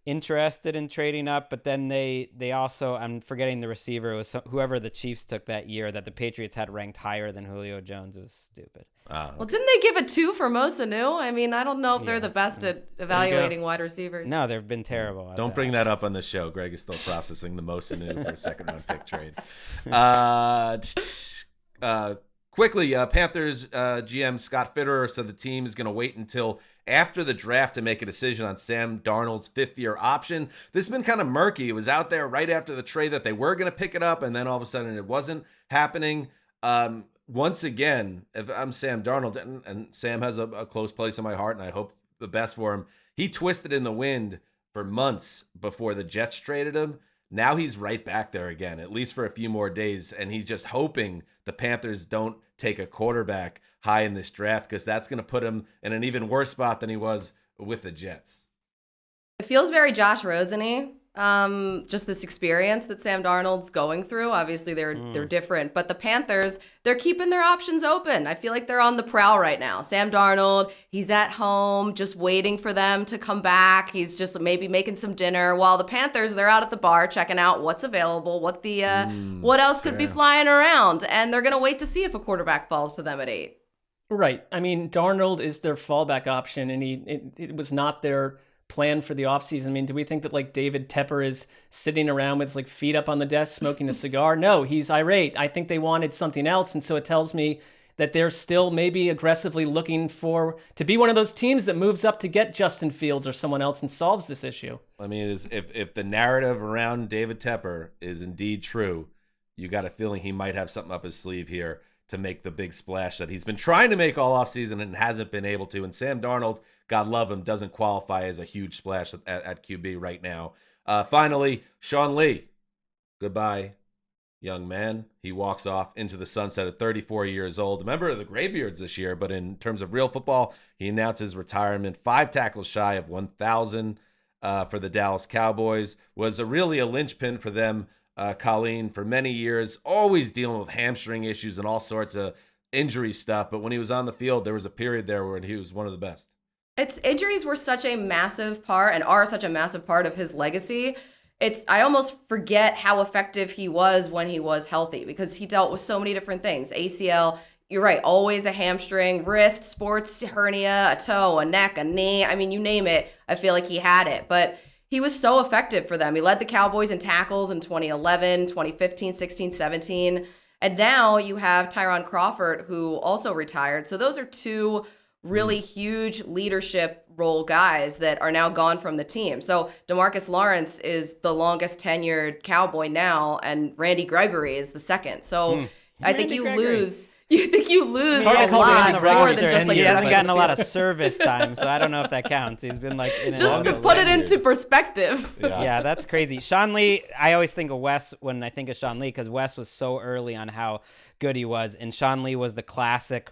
interested in trading up, but then they also, I'm forgetting the receiver, it was whoever the Chiefs took that year that the Patriots had ranked higher than Julio Jones. It was stupid. Okay. Well, didn't they give a 2 for Mo Sanu? I mean, I don't know if they're the best at evaluating wide receivers. No, they've been terrible. Don't bring that up on the show. Greg is still processing the Mo Sanu for a second-round pick trade. Quickly, Panthers GM Scott Fitterer said the team is going to wait until after the draft to make a decision on Sam Darnold's 5th-year option. This has been kind of murky. It was out there right after the trade that they were going to pick it up, and then all of a sudden it wasn't happening. Once again, if I'm Sam Darnold, and Sam has a close place in my heart, and I hope the best for him, he twisted in the wind for months before the Jets traded him. Now he's right back there again, at least for a few more days, and he's just hoping the Panthers don't take a quarterback high in this draft, because that's going to put him in an even worse spot than he was with the Jets. It feels very Josh Rosen-y. Just this experience that Sam Darnold's going through. Obviously, they're different, but the Panthers, they're keeping their options open. I feel like they're on the prowl right now. Sam Darnold, he's at home, just waiting for them to come back. He's just maybe making some dinner, while the Panthers, they're out at the bar checking out what's available, what else could be flying around, and they're gonna wait to see if a quarterback falls to them at 8. Right. I mean, Darnold is their fallback option, and it was not their plan for the offseason. I mean, do we think that like David Tepper is sitting around with like feet up on the desk smoking a cigar? No, he's irate. I think they wanted something else, and so it tells me that they're still maybe aggressively looking to be one of those teams that moves up to get Justin Fields or someone else and solves this issue. I mean, if the narrative around David Tepper is indeed true, you got a feeling he might have something up his sleeve here to make the big splash that he's been trying to make all offseason and hasn't been able to. And Sam Darnold, God love him, doesn't qualify as a huge splash at QB right now. Finally, Sean Lee. Goodbye, young man. He walks off into the sunset at 34 years old. A member of the Graybeards this year, but in terms of real football, he announces retirement. 5 tackles shy of 1,000 for the Dallas Cowboys. Was really a linchpin for them Colleen, for many years, always dealing with hamstring issues and all sorts of injury stuff. But when he was on the field, there was a period there where he was one of the best. Injuries were such a massive part and are such a massive part of his legacy. I almost forget how effective he was when he was healthy because he dealt with so many different things. ACL, you're right, always a hamstring, wrist, sports hernia, a toe, a neck, a knee. I mean, you name it, I feel like he had it. But he was so effective for them. He led the Cowboys in tackles in 2011, 2015, 16, 17. And now you have Tyron Crawford, who also retired. So those are two really huge leadership role guys that are now gone from the team. So DeMarcus Lawrence is the longest tenured Cowboy now, and Randy Gregory is the second. So I think you lose a lot more than just like he hasn't gotten a lot of service time, so I don't know if that counts. He's been like in just to put it into perspective. Yeah, that's crazy. Sean Lee, I always think of Wes when I think of Sean Lee because Wes was so early on how good he was, and Sean Lee was the classic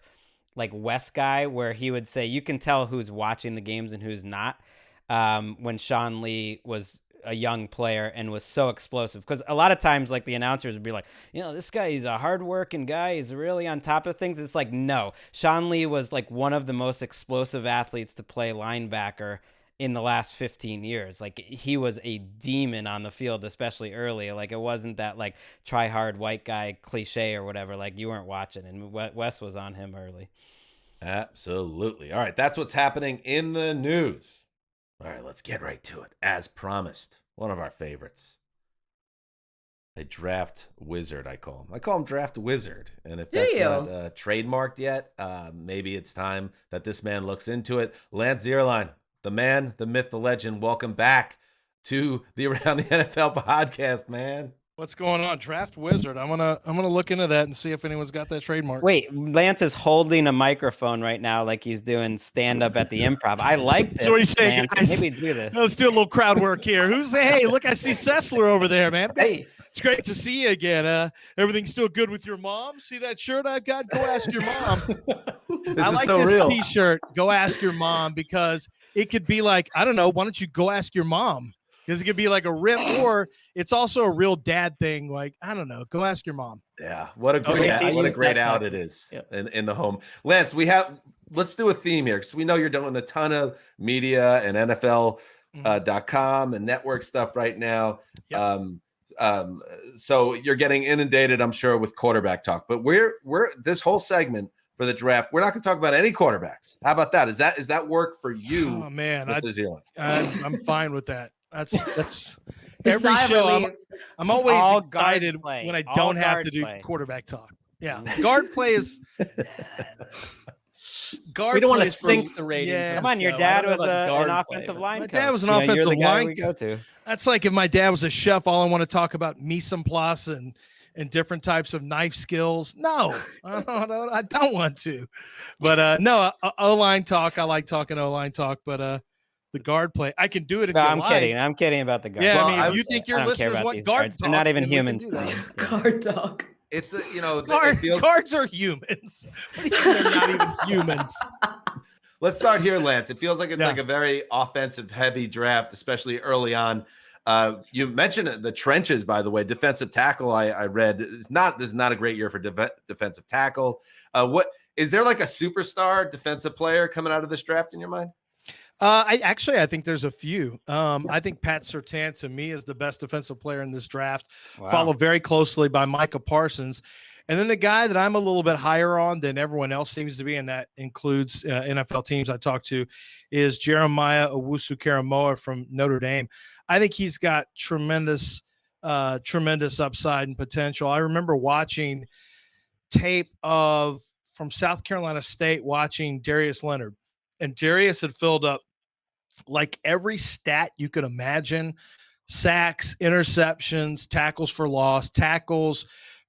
like Wes guy where he would say you can tell who's watching the games and who's not. When Sean Lee was a young player and was so explosive, because a lot of times like the announcers would be like, this guy, he's a hard-working guy, he's really on top of things. It's like, no, Sean Lee was like one of the most explosive athletes to play linebacker in the last 15 years. Like he was a demon on the field, especially early. Like it wasn't that like try hard white guy cliche or whatever. Like you weren't watching, and Wes was on him early. Absolutely. All right, that's what's happening in the news. All right, let's get right to it. As promised, one of our favorites, a draft wizard, I call him. I call him Draft Wizard. And if that's not trademarked yet, maybe it's time that this man looks into it. Lance Zierlein, the man, the myth, the legend. Welcome back to the Around the NFL podcast, man. What's going on, Draft Wizard? I'm gonna look into that and see if anyone's got that trademark. Wait, Lance is holding a microphone right now, like he's doing stand up at the Improv. I like this. So what are you saying, guys? Maybe do this. Let's do a little crowd work here. Hey, look, I see Sessler over there, man. Hey, it's great to see you again. Everything's still good with your mom? See that shirt I got? Go ask your mom. I like this real T-shirt. Go ask your mom, because it could be like, I don't know. Why don't you go ask your mom? Because it could be like a rip, or it's also a real dad thing. Like, I don't know. Go ask your mom. Yeah, what a great out it is in the home. Lance, let's do a theme here, because we know you're doing a ton of media and NFL.com and network stuff right now. Yep. So you're getting inundated, I'm sure, with quarterback talk. But we're this whole segment for the draft, we're not going to talk about any quarterbacks. How about that? Is that work for you? Oh man, Mr. Zierlein? I'm fine with that. That's every show. I'm always excited when I don't have to do quarterback talk. Yeah, guard play is. We don't want to sink the ratings. Yeah. Come on, your dad was an offensive line coach. My dad was an offensive line. We go to. That's like if my dad was a chef. All I want to talk about mise en place and different types of knife skills. No, I don't want to. But no, O-line talk. I like talking O-line talk. But the guard play, I can do it if you like. Kidding. I'm kidding about the guard. Yeah, I mean, if you think your listeners want guard talk, they're not even humans. Guard talk. It's guards are humans. They're not even humans. Let's start here, Lance. It feels like it's like a very offensive heavy draft, especially early on. You mentioned the trenches, by the way. Defensive tackle, I read, this is not a great year for defensive tackle. What is there like a superstar defensive player coming out of this draft in your mind? I think there's a few. I think Pat Surtain, to me, is the best defensive player in this draft, followed very closely by Micah Parsons. And then the guy that I'm a little bit higher on than everyone else seems to be, and that includes NFL teams I talk to, is Jeremiah Owusu-Koramoah from Notre Dame. I think he's got tremendous upside and potential. I remember watching tape from South Carolina State, watching Darius Leonard. And Darius had filled up like every stat you could imagine: sacks, interceptions, tackles for loss, tackles,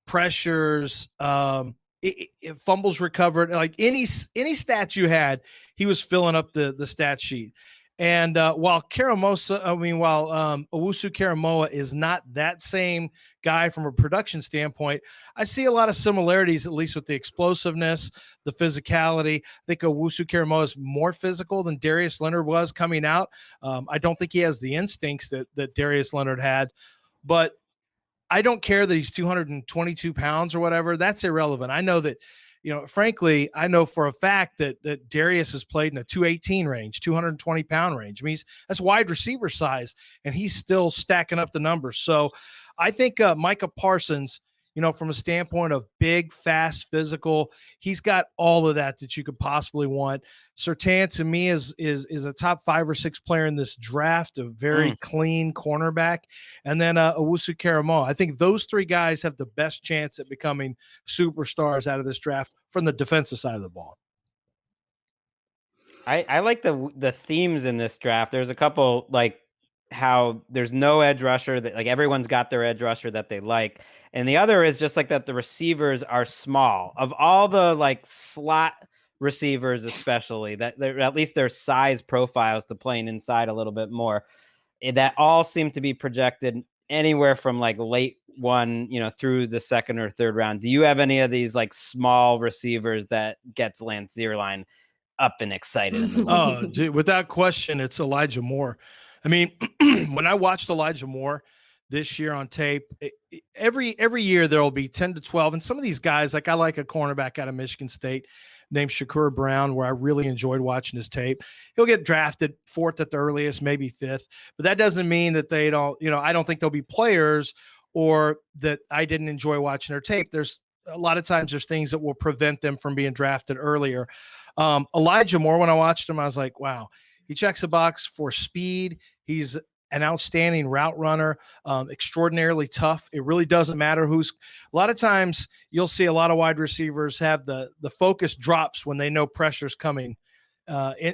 pressures, fumbles recovered. Like any stats you had, he was filling up the stat sheet. And while Owusu-Koramoah is not that same guy from a production standpoint, I see a lot of similarities, at least with the explosiveness, the physicality. I think Owusu-Koramoah is more physical than Darius Leonard was coming out. I don't think he has the instincts that Darius Leonard had, but I don't care that he's 222 pounds or whatever. That's irrelevant. I know that, frankly, I know for a fact that Darius has played in a 218 range, 220 pound range. I mean, that's wide receiver size, and he's still stacking up the numbers. So I think Micah Parsons, from a standpoint of big, fast, physical, he's got all of that you could possibly want. Surtain, to me, is a top 5 or 6 player in this draft, a very clean cornerback. And then Owusu Karamoah. I think those 3 guys have the best chance at becoming superstars out of this draft from the defensive side of the ball. I like the themes in this draft. There's a couple, like how there's no edge rusher, that like everyone's got their edge rusher that they like, and the other is just like that the receivers are small. Of all the like slot receivers, especially, that they're, at least their size profiles to playing inside a little bit more, that all seem to be projected anywhere from like late 1, through the 2nd or 3rd round. Do you have any of these like small receivers that gets Lance Zierlein up and excited? Oh, dude, without question, it's Elijah Moore. I mean, when I watched Elijah Moore this year on tape, every year there will be 10 to 12. And some of these guys, like I like a cornerback out of Michigan State named Shakur Brown, where I really enjoyed watching his tape. He'll get drafted 4th at the earliest, maybe 5th. But that doesn't mean that they don't, I don't think they'll be players or that I didn't enjoy watching their tape. There's a lot of times there's things that will prevent them from being drafted earlier. Elijah Moore, when I watched him, I was like, wow. He checks a box for speed. He's an outstanding route runner, extraordinarily tough. It really doesn't matter a lot of times you'll see a lot of wide receivers have the focus drops when they know pressure's coming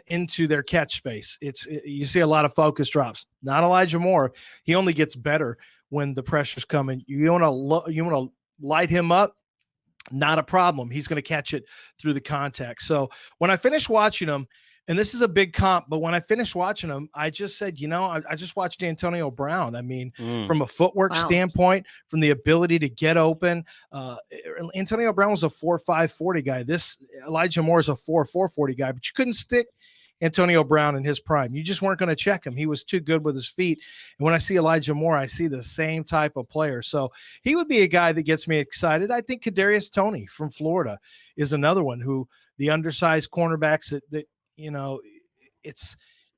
into their catch space. You see a lot of focus drops. Not Elijah Moore. He only gets better when the pressure's coming. You want to light him up. Not a problem. He's going to catch it through the contact. So when I finished watching him, and this is a big comp, but when I finished watching him, I just said, I just watched Antonio Brown. I mean, from a footwork standpoint, from the ability to get open, Antonio Brown was a 4.5 40 guy. This Elijah Moore is a 4.4 40 guy, but you couldn't stick Antonio Brown in his prime. You just weren't going to check him. He was too good with his feet. And when I see Elijah Moore, I see the same type of player. So he would be a guy that gets me excited. I think Kadarius Toney from Florida is another one who the undersized cornerbacks that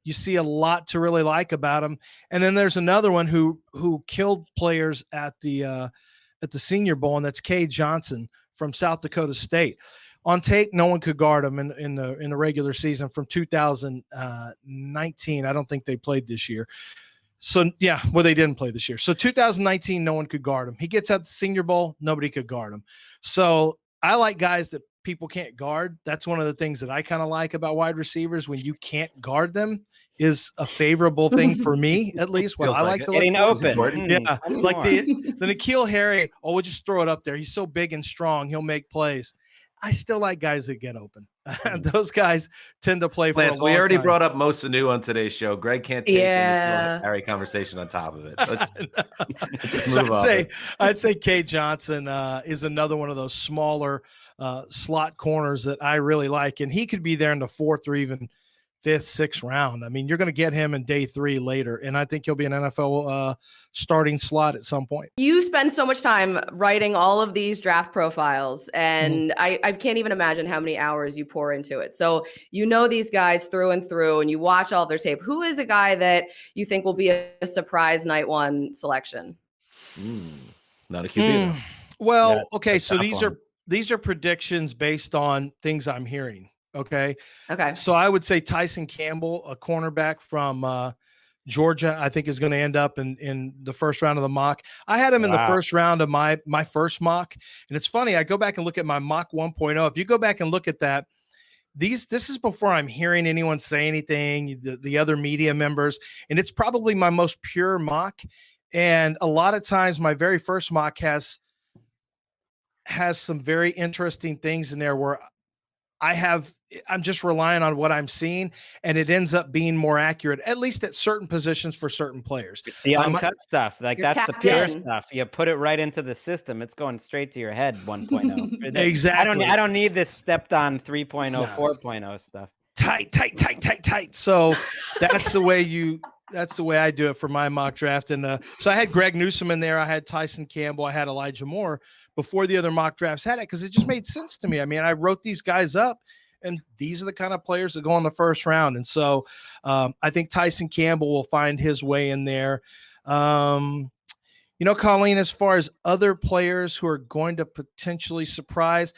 you see a lot to really like about him. And then there's another one who killed players at the Senior Bowl, and that's Cade Johnson from South Dakota State. On tape, no one could guard him in the regular season from 2019. I don't think they played this year. So yeah, well, they didn't play this year. So 2019, no one could guard him. He gets at the Senior Bowl, nobody could guard him. So I like guys that people can't guard. That's one of the things that I kind of like about wide receivers. When you can't guard them is a favorable thing for me, at least. What I like to getting open. Yeah, like the N'Keal Harry. Oh, we'll just throw it up there. He's so big and strong. He'll make plays. I still like guys that get open. Those guys tend to play for a long time. We already brought up Mo Sanu on today's show. Greg can't take any Harry conversation on top of it. Let's just move on. I'd say Cade Johnson is another one of those smaller slot corners that I really like, and he could be there in the 4th or even 5th, 6th round. I mean, you're going to get him in day 3 later, and I think he'll be an NFL starting slot at some point. You spend so much time writing all of these draft profiles, and I can't even imagine how many hours you pour into it. So you know these guys through and through, and you watch all their tape. Who is a guy that you think will be a surprise night 1 selection? Not a QB. Well, Yeah, okay, so one. these are predictions based on things I'm hearing. Okay. Okay. So I would say Tyson Campbell, a cornerback from Georgia, I think is going to end up in the first round of the mock. I had him in the first round of my first mock. And it's funny, I go back and look at my mock 1.0. If you go back and look at that, this is before I'm hearing anyone say anything, the other media members, and it's probably my most pure mock. And a lot of times my very first mock has some very interesting things in there where I'm just relying on what I'm seeing, and it ends up being more accurate, at least at certain positions for certain players. It's the uncut stuff. Like that's the pure stuff. You put it right into the system. It's going straight to your head 1.0. Exactly. I don't need this stepped on 3.0, 4.0 stuff. Tight. So that's the way you That's the way I do it for my mock draft. And so I had Greg Newsome in there. I had Tyson Campbell. I had Elijah Moore before the other mock drafts had it, because it just made sense to me. I mean, I wrote these guys up, and these are the kind of players that go in the first round. And so I think Tyson Campbell will find his way in there. Colleen, as far as other players who are going to potentially surprise,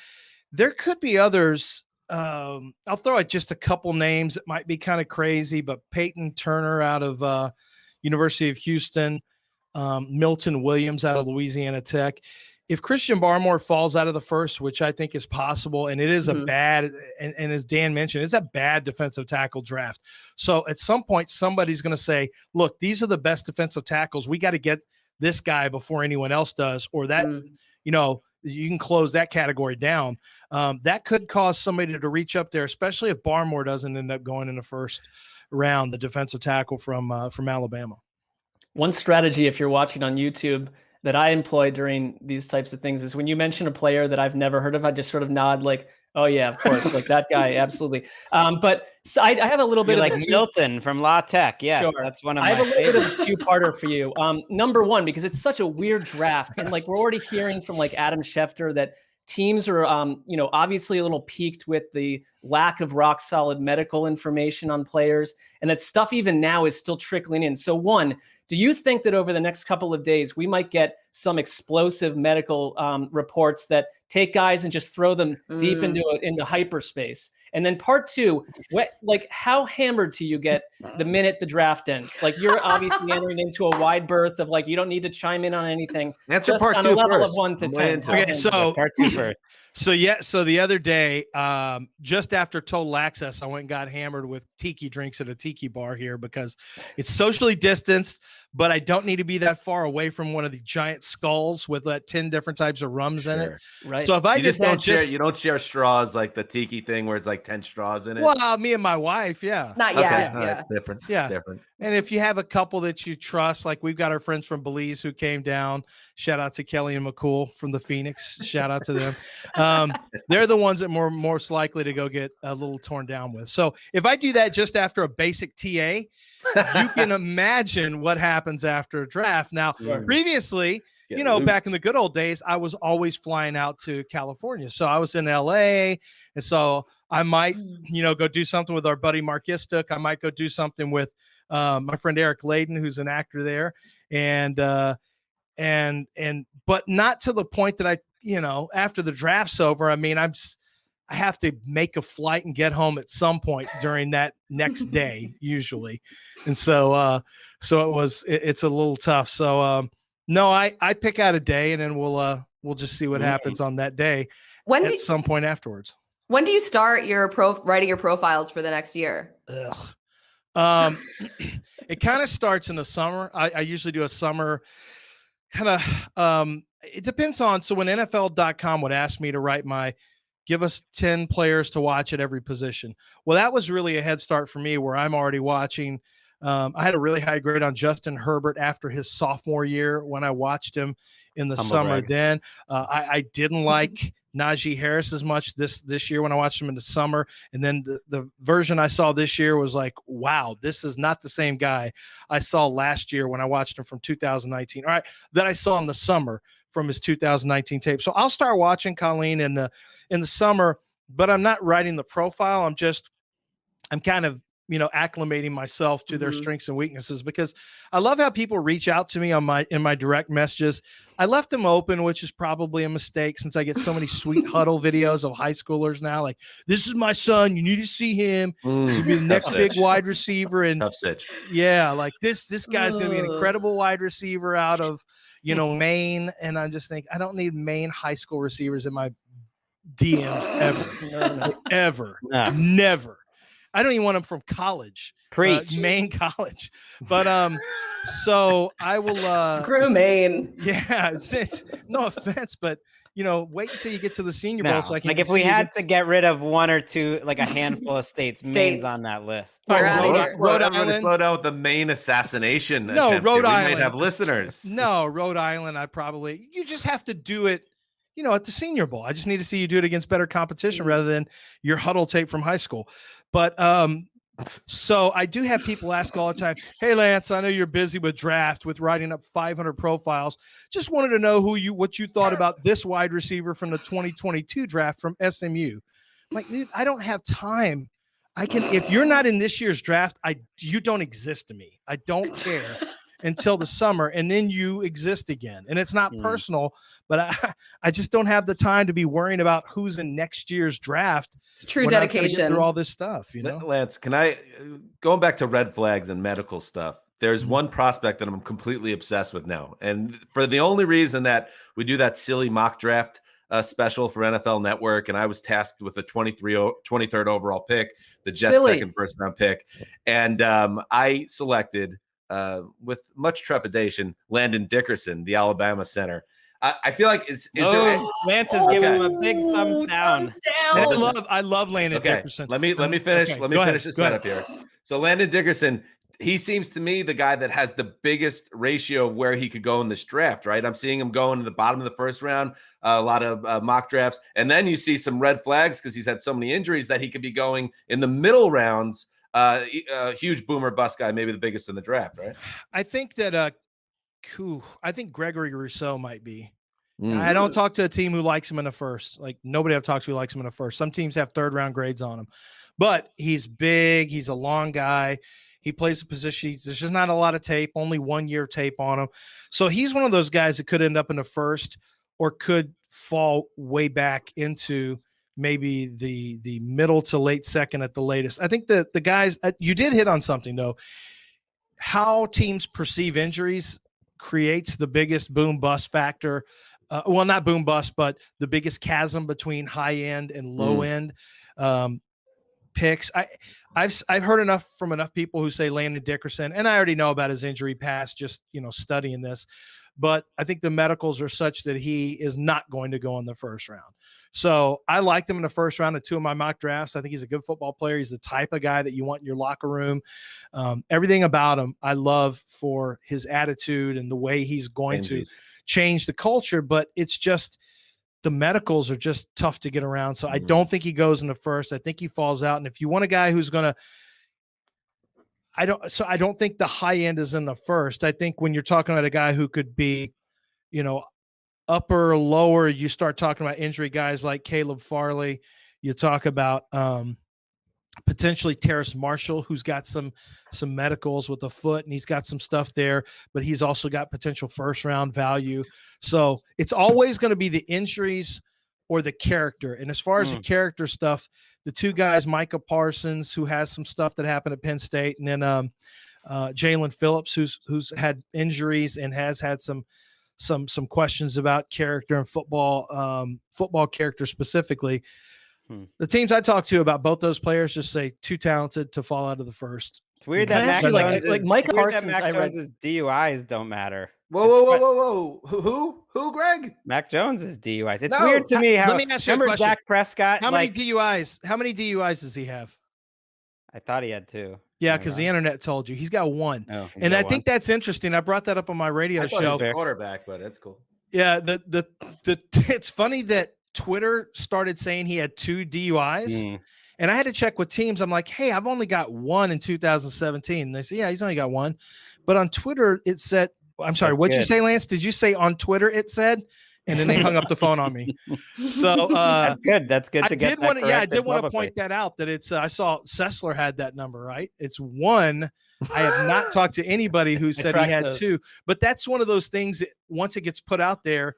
there could be others. I'll throw out just a couple names that might be kind of crazy, but Peyton Turner out of University of Houston, Milton Williams out of Louisiana Tech. If Christian Barmore falls out of the first, which I think is possible, and it is a bad, and as Dan mentioned, it's a bad defensive tackle draft. So at some point, somebody's going to say, look, these are the best defensive tackles. We got to get this guy before anyone else does, or that, you can close that category down. That could cause somebody to reach up there, especially if Barmore doesn't end up going in the first round, the defensive tackle from Alabama. One strategy, if you're watching on YouTube, that I employ during these types of things is when you mention a player that I've never heard of, I just sort of nod like, oh yeah, of course, like that guy, absolutely. But so I have a little bit You're of like Milton from La Tech. Yes, sure. That's one of I my have a little favorites. bit of a two-parter for you. Number one, because it's such a weird draft, and like we're already hearing from like Adam Schefter that teams are, obviously a little peaked with the lack of rock solid medical information on players, and that stuff even now is still trickling in. So one, do you think that over the next couple of days, we might get some explosive medical reports that take guys and just throw them deep into hyperspace? And then part two, how hammered do you get the minute the draft ends? Like you're obviously entering into a wide berth of like, you don't need to chime in on anything. Answer just part on two a level first. of 1 to 10. Okay, so Part two first. So the other day, just after Total Access, I went and got hammered with tiki drinks at a tiki bar here because it's socially distanced, but I don't need to be that far away from one of the giant skulls with 10 different types of rums in it. Right. So if I You just don't share, you don't share straws like the tiki thing where it's like 10 straws in it. Well, me and my wife, yeah. Not yet. Okay, Yeah. all right, different. Yeah. Different. And if you have a couple that you trust, like we've got our friends from Belize who came down. Shout out to Kelly and McCool from the Phoenix. Shout out to them. They're the ones that most likely to go get a little torn down with. So if I do that just after a basic TA, you can imagine what happens after a draft. Now, previously, back in the good old days, I was always flying out to California. So I was in LA. And so I might, go do something with our buddy Mark Istook. I might go do something with my friend Eric Layden, who's an actor there. But not to the point that after the draft's over, I mean, I have to make a flight and get home at some point during that next day, usually. And so it's a little tough. So, no, I pick out a day and then we'll just see what happens on that day at some point afterwards. When do you start your writing your profiles for the next year? It kind of starts in the summer. I usually do a summer kind of, it depends on, so when NFL.com would ask me to give us 10 players to watch at every position. Well, that was really a head start for me where I'm already watching. I had a really high grade on Justin Herbert after his sophomore year when I watched him in the summer. Then I didn't like Najee Harris as much this year when I watched him in the summer. And then the version I saw this year was like, wow, this is not the same guy I saw last year when I watched him from 2019. All right, that I saw in the summer from his 2019 tape. So I'll start watching Colleen in the summer, but I'm not writing the profile. I'm kind of acclimating myself to their strengths and weaknesses, because I love how people reach out to me in my direct messages. I left them open, which is probably a mistake since I get so many sweet huddle videos of high schoolers now. Like, this is my son. You need to see him. This will be the next big wide receiver. And yeah, like this guy's going to be an incredible wide receiver out of, Maine. And I'm just thinking, I don't need Maine high school receivers in my DMs ever, ever, never. I don't even want them from college, Maine college, but so I will screw Maine. Yeah, it's no offense, but wait until you get to the Senior Bowl. So I can if we had to get rid of one or two, like a handful of states, Maine's on that list. Rhode Island. Slow down with the Maine assassination. No, Rhode Island. We might have listeners. No, Rhode Island. You just have to do it. At the Senior Bowl. I just need to see you do it against better competition rather than your huddle tape from high school. But So I do have people ask all the time, hey, Lance, I know you're busy with draft, with writing up 500 profiles. Just wanted to know what you thought about this wide receiver from the 2022 draft from SMU. I'm like, dude, I don't have time. If you're not in this year's draft, you don't exist to me. I don't care until the summer, and then you exist again. And it's not personal, but I just don't have the time to be worrying about who's in next year's draft. It's true dedication. Get through all this stuff, you know. Lance, going back to red flags and medical stuff, there's one prospect that I'm completely obsessed with now. And for the only reason that we do that silly mock draft special for NFL Network, and I was tasked with the 23rd overall pick, the Jets' second first round pick. And I selected, with much trepidation, Landon Dickerson, the Alabama center. I feel like Lance is giving him a big thumbs down. I love Landon Dickerson. Let me finish. Okay, let me finish the setup here. So Landon Dickerson, he seems to me the guy that has the biggest ratio of where he could go in this draft, right? I'm seeing him going to the bottom of the first round, a lot of mock drafts. And then you see some red flags because he's had so many injuries that he could be going in the middle rounds. Huge boomer bust guy, maybe the biggest in the draft, right? I think that I think Gregory Rousseau might be. I don't talk to a team who likes him in the first. Like, nobody I've talked to who likes him in the first. Some teams have third round grades on him, but he's big. He's a long guy. He plays a position. There's just not a lot of tape, only 1 year tape on him. So he's one of those guys that could end up in the first or could fall way back into maybe the middle to late second at the latest. I think that the guys, you did hit on something though. How teams perceive injuries creates the biggest boom bust factor. Well, not boom bust, but the biggest chasm between high end and low end picks. I've heard enough from enough people who say Landon Dickerson, and I already know about his injury past, just studying this. But I think the medicals are such that he is not going to go in the first round. So I liked him in the first round of 2 of my mock drafts. I think he's a good football player. He's the type of guy that you want in your locker room. Everything about him I love for his attitude and the way he's going to change the culture. But it's just the medicals are just tough to get around. So I don't think he goes in the first. I think he falls out. And if you want a guy who's going to, I don't think the high end is in the first. I think when you're talking about a guy who could be, upper or lower, you start talking about injury guys like Caleb Farley. You talk about potentially Terrace Marshall, who's got some medicals with a foot, and he's got some stuff there, but he's also got potential first round value. So it's always going to be the injuries or the character. And as far as the character stuff, the 2 guys, Micah Parsons, who has some stuff that happened at Penn State, and then Jalen Phillips, who's had injuries and has had some questions about character and football character specifically. The teams I talk to about both those players just say too talented to fall out of the first. It's weird that Mac Jones's DUIs don't matter. Whoa. Who, Gregg? Mac Jones's DUIs. It's weird to me how. Let me ask you a question. Dak Prescott? How many DUIs does he have? I thought he had 2. Yeah, because the internet told you he's got 1. Oh, and I think that's interesting. I brought that up on my radio show. He's a quarterback, but that's cool. Yeah, it's funny that Twitter started saying he had 2 DUIs, and I had to check with teams. I'm like, hey, I've only got 1 in 2017. And they say, yeah, he's only got 1. But on Twitter, it said, I'm sorry, what'd you say, Lance? Did you say on Twitter it said? And then they hung up the phone on me. So that's good. That's good to get. I did want to point that out. That it's. I saw Sessler had that number, right? It's 1. I have not talked to anybody who said he had 2. But that's one of those things that once it gets put out there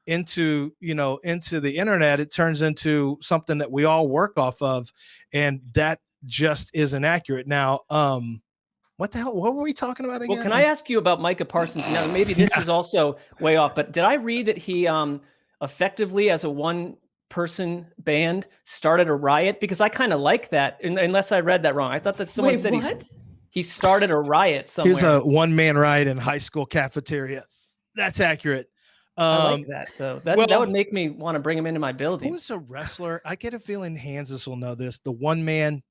into the internet, it turns into something that we all work off of, and that just isn't accurate. Now, what the hell? What were we talking about again? Well, can I ask you about Micah Parsons? Now, maybe this is also way off, but did I read that he effectively, as a one-person band, started a riot? Because I kind of like that, unless I read that wrong. I thought that someone said he started a riot somewhere. He's a one-man riot in high school cafeteria. That's accurate. I like that, though. That would make me want to bring him into my building. Who was a wrestler? I get a feeling Hanzus will know this. The one-man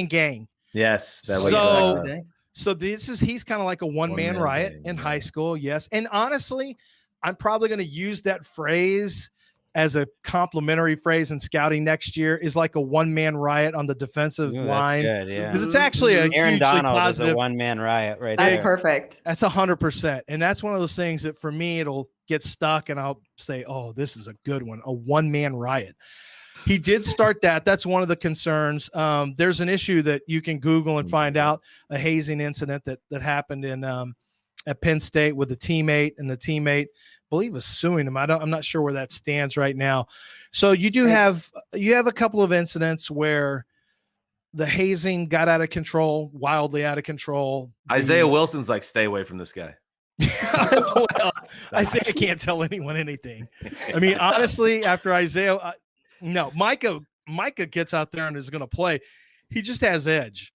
gang. Yes. That was So he's kind of like a one-man riot in high school. Yes. And honestly, I'm probably going to use that phrase as a complimentary phrase in scouting next year, is like a one-man riot on the defensive line. That's good, yeah. Because it's actually a Aaron hugely Donald positive. is a one-man riot right That's there. perfect. That's 100%. And that's one of those things that for me, it'll get stuck and I'll say, oh, this is a good one. A one-man riot. He did start that. That's one of the concerns. There's an issue that you can Google and find out, a hazing incident that happened in at Penn State with a teammate, and the teammate, I believe, was suing him. I'm not sure where that stands right now. So you have a couple of incidents where the hazing got out of control, wildly out of control. Isaiah Wilson's like, stay away from this guy. Well, Isaiah can't tell anyone anything. I mean, honestly, after Isaiah, no, Micah gets out there and is going to play. He just has edge.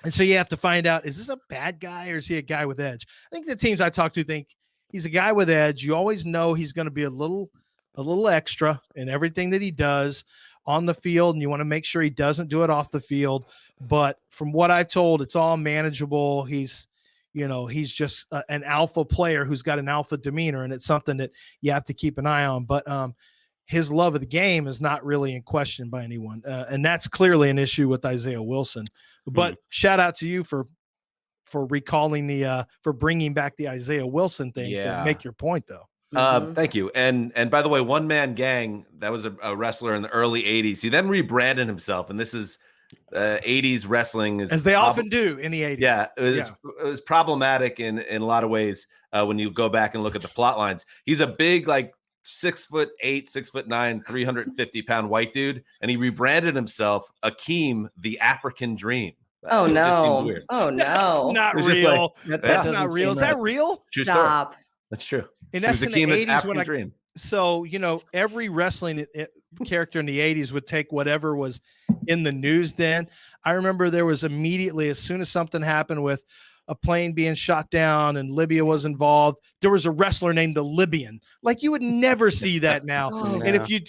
And so you have to find out, is this a bad guy or is he a guy with edge? I think the teams I talk to think he's a guy with edge. You always know he's going to be a little extra in everything that he does on the field, and you want to make sure he doesn't do it off the field. But from what I've told, it's all manageable. He's just an alpha player who's got an alpha demeanor, and it's something that you have to keep an eye on. But his love of the game is not really in question by anyone. And that's clearly an issue with Isaiah Wilson. But shout out to you for recalling for bringing back the Isaiah Wilson thing to make your point, though. Thank you. And by the way, One Man Gang, that was a wrestler in the early 80s. He then rebranded himself, and this is 80s wrestling. As they often do in the 80s. Yeah, it was problematic in a lot of ways when you go back and look at the plot lines. He's a big, like, 6'8", 6'9", 350-pound white dude, and he rebranded himself Akeem the African Dream. Oh no! Oh no! That's not real. That's not real. Is that real? True Stop. story. That's true. And that's in the 80s when Dream. So every wrestling character in the 80s would take whatever was in the news. Then I remember there was immediately, as soon as something happened with a plane being shot down and Libya was involved, there was a wrestler named the Libyan. Like, you would never see that now. And if you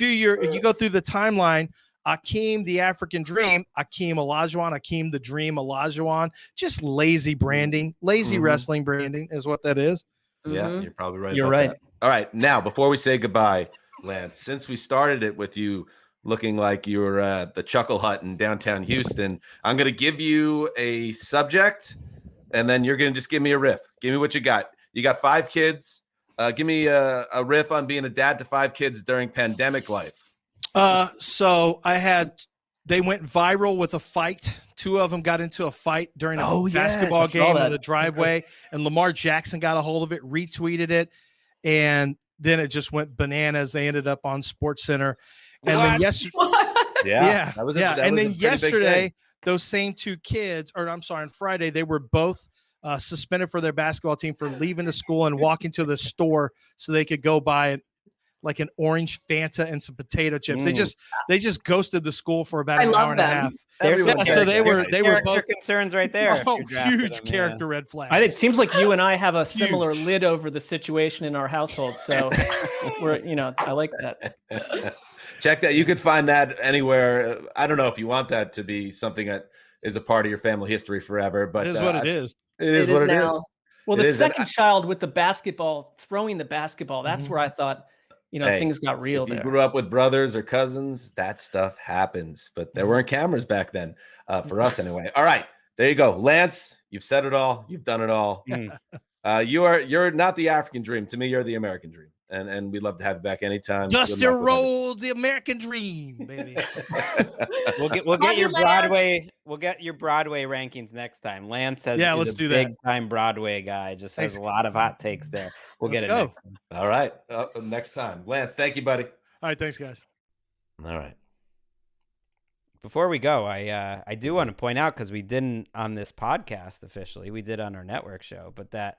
go through the timeline, Akeem the African Dream, Akeem Olajuwon, Akeem the Dream Olajuwon, just lazy branding, lazy wrestling branding is what that is. Yeah, you're probably right. You're right. That. All right, now before we say goodbye, Lance, since we started it with you looking like you were at the Chuckle Hut in downtown Houston, I'm going to give you a subject, and then you're going to just give me a riff. Give me what you got. You got 5 kids. Give me a riff on being a dad to 5 kids during pandemic life. So they went viral with a fight. 2 of them got into a fight during a basketball game in the driveway, and Lamar Jackson got a hold of it, retweeted it, and then it just went bananas. They ended up on SportsCenter. And then yesterday, those same 2 kids, on Friday, they were both suspended for their basketball team for leaving the school and walking to the store so they could go buy like an orange Fanta and some potato chips. They just ghosted the school for about an hour and a half. So they were both concerns right there. Oh, huge character red flags. It seems like you and I have a similar lid over the situation in our household. So I like that. Check that. You could find that anywhere. I don't know if you want that to be something that is a part of your family history forever, but it is what it is. It is what it is. Well, the second child with the basketball, throwing the basketball, that's where I thought, things got real there. If you grew up with brothers or cousins, that stuff happens. But there weren't cameras back then, for us anyway. All right, there you go. Lance, you've said it all. You've done it all. You're not the African Dream. To me, you're the American Dream. And we'd love to have you back anytime. Dusty Rhodes, the American Dream, baby. We'll get your Broadway. We'll get your Broadway rankings next time. Lance has let's do that. Big time Broadway guy. Just has a lot of hot takes there. We'll get it next time. All right, next time. Lance, thank you, buddy. All right, thanks, guys. All right. Before we go, I do want to point out, because we didn't on this podcast officially, we did on our network show, but that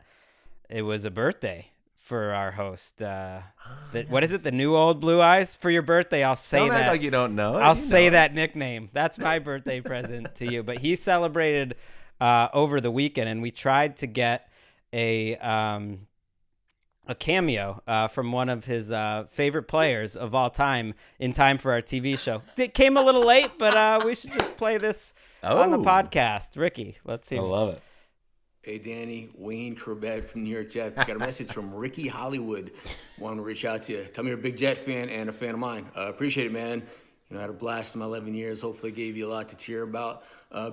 it was a birthday for our host. What is it? The New Old Blue Eyes? For your birthday, I'll say that. Like you don't know. I'll say that nickname. That's my birthday present to you. But he celebrated over the weekend, and we tried to get a cameo from one of his favorite players of all time in time for our TV show. It came a little late, but we should just play this on the podcast. Ricky, let's see. I love it. Hey, Danny, Wayne Corbett from New York Jets. Got a message from Ricky Hollywood. Wanted to reach out to you. Tell me you're a big Jet fan and a fan of mine. Appreciate it, man. I had a blast in my 11 years. Hopefully gave you a lot to cheer about.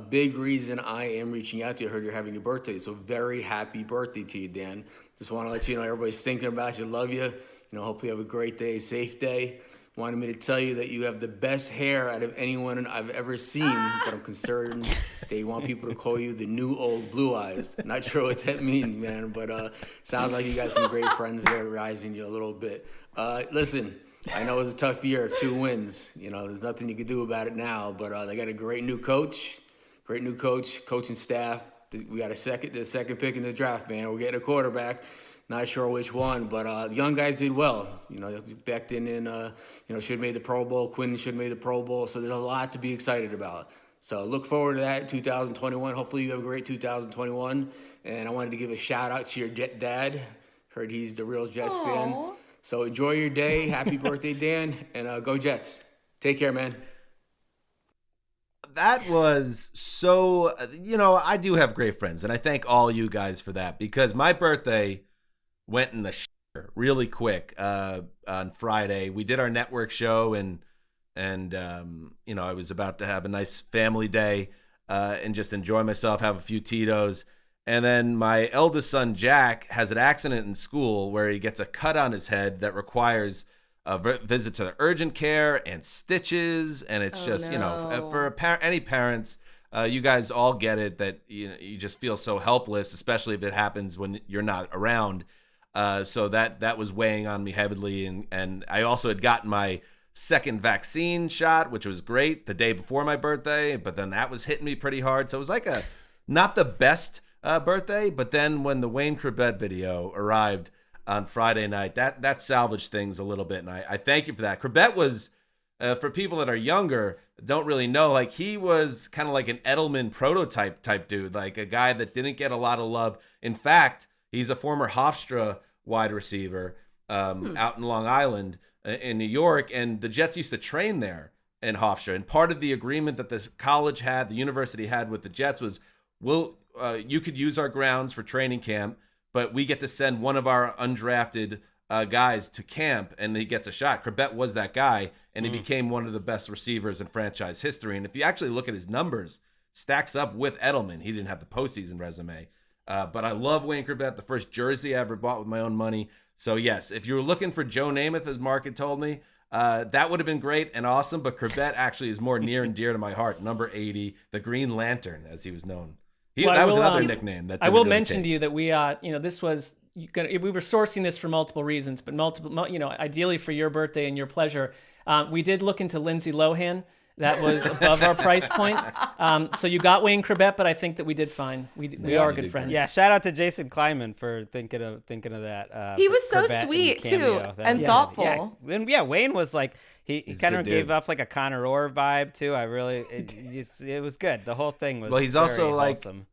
Big reason I am reaching out to you. I heard you're having your birthday. So very happy birthday to you, Dan. Just want to let you know everybody's thinking about you, love you. Hopefully you have a great day, safe day. Wanted me to tell you that you have the best hair out of anyone I've ever seen, but I'm concerned they want people to call you the new old Blue Eyes. Not sure what that means, man, but sounds like you got some great friends there rising you a little bit. Listen, I know it was a tough year, 2 wins. There's nothing you can do about it now, but they got a great new coach, coaching staff. We got the second pick in the draft, man. We're getting a quarterback. Not sure which one, but the young guys did well. Becton should have made the Pro Bowl. Quinn should have made the Pro Bowl. So there's a lot to be excited about. So look forward to that 2021. Hopefully you have a great 2021. And I wanted to give a shout out to your Jet dad. Heard he's the real Jets fan. So enjoy your day. Happy birthday, Dan. And go Jets. Take care, man. That was so, I do have great friends. And I thank all you guys for that, because my birthday went in the shitter really quick on Friday. We did our network show, and I was about to have a nice family day and just enjoy myself, have a few Tito's. And then my eldest son, Jack, has an accident in school where he gets a cut on his head that requires a visit to the urgent care and stitches. And it's for any parents, you guys all get it, that you just feel so helpless, especially if it happens when you're not around. So that was weighing on me heavily. And I also had gotten my second vaccine shot, which was great, the day before my birthday, but then that was hitting me pretty hard. So it was like not the best birthday, but then when the Wayne Corbett video arrived on Friday night, that salvaged things a little bit. And I thank you for that. Corbett was, for people that are younger, don't really know, like he was kind of like an Edelman prototype type dude, like a guy that didn't get a lot of love. In fact, he's a former Hofstra wide receiver out in Long Island in New York, and the Jets used to train there in Hofstra. And part of the agreement that the university had with the Jets was, you could use our grounds for training camp, but we get to send one of our undrafted guys to camp, and he gets a shot. Corbett was that guy, and he became one of the best receivers in franchise history. And if you actually look at his numbers, stacks up with Edelman. He didn't have the postseason resume. But I love Wayne Corbett, the first jersey I ever bought with my own money. So, yes, if you were looking for Joe Namath, as Mark had told me, that would have been great and awesome. But Corbett actually is more near and dear to my heart. Number 80, the Green Lantern, as he was known. That was another nickname. That I will mention to you that we, this was, we were sourcing this for multiple reasons, but ideally for your birthday and your pleasure. We did look into Lindsay Lohan. That was above our price point. So you got Wayne Corbett, but I think that we did fine. We are good friends. Yeah, shout out to Jason Kleiman for thinking of that. He was so sweet too and thoughtful. Yeah, Wayne was like he kind of gave off like a Connor Orr vibe too. It was good. The whole thing was. Well, he's also like wholesome.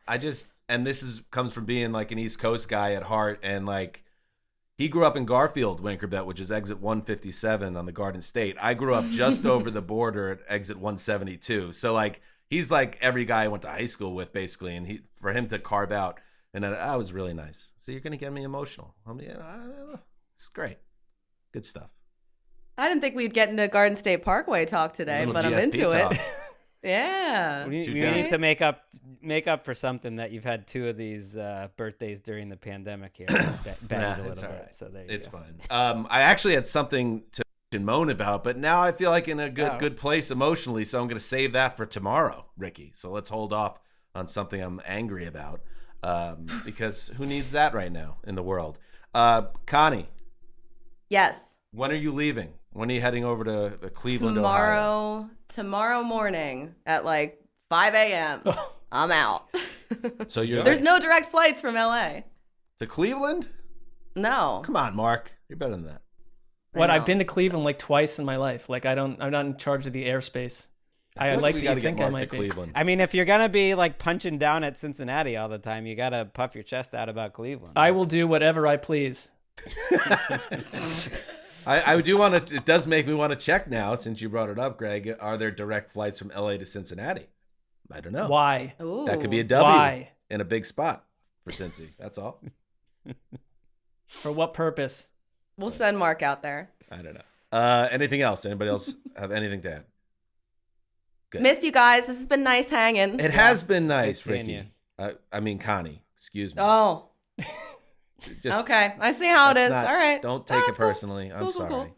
Comes from being like an East Coast guy at heart, and like. He grew up in Garfield, Wayne Corbett, which is exit 157 on the Garden State. I grew up just over the border at exit 172. So, like, he's like every guy I went to high school with, basically. And for him to carve out, and that was really nice. So you're going to get me emotional. It's great. Good stuff. I didn't think we'd get into Garden State Parkway talk today, but I'm into it. Yeah. We need to make up for something that you've had 2 of these birthdays during the pandemic here. Banged a little bit. Right. So there you go. Fine. I actually had something to moan about, but now I feel like in a good place emotionally, so I'm going to save that for tomorrow, Ricky. So let's hold off on something I'm angry about because who needs that right now in the world? Connie. Yes. When are you leaving? When are you heading over to Cleveland, Ohio? Tomorrow morning at like 5 a.m. I'm out. So there's no direct flights from LA to Cleveland? No. Come on, Mark. You're better than that. I've been to Cleveland like twice in my life. Like I'm not in charge of the airspace. I like that you think I might be. Cleveland. I mean, if you're gonna be like punching down at Cincinnati all the time, you gotta puff your chest out about Cleveland. I will do whatever I please. I do want to. It does make me want to check now, since you brought it up, Gregg. Are there direct flights from LA to Cincinnati? I don't know. Why? That could be a W in a big spot for Cincy. That's all. For what purpose? We'll send Mark out there. I don't know. Anything else? Anybody else have anything to add? Good. Miss you guys. This has been nice hanging. It has been nice, Good seeing Ricky. I mean, Connie. Excuse me. Oh. Okay. I see how it is. All right. Don't take it personally. I'm Cool, sorry. cool.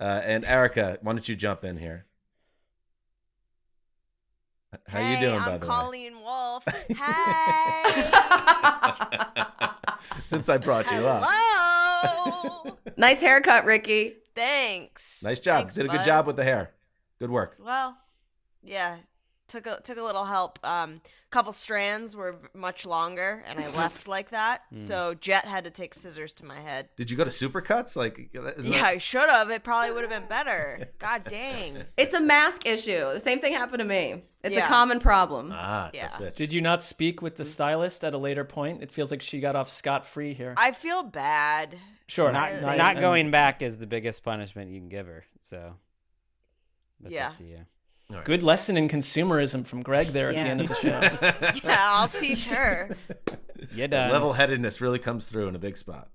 And Erica, why don't you jump in here? How you doing, by the way? Colleen Wolfe. Hey. Since I brought you up. Hello. Nice haircut, Ricky. Thanks. Nice job. Thanks, Did a good bud. job with the hair. Good work. Well, yeah. Took a little help. Couple strands were much longer, and I left like that. So Jet had to take scissors to my head. Did you go to Supercuts? I should have. It probably would have been better. God dang. It's a mask issue. The same thing happened to me. It's Yeah. a common problem. That's it. Did you not speak with the stylist at a later point? It feels like she got off scot-free here. I feel bad. Sure. Not going back is the biggest punishment you can give her. So that's Yeah. up to you. Right. Good lesson in consumerism from Gregg there at the end of the show. Yeah, I'll teach her. You're done. Level-headedness really comes through in a big spot.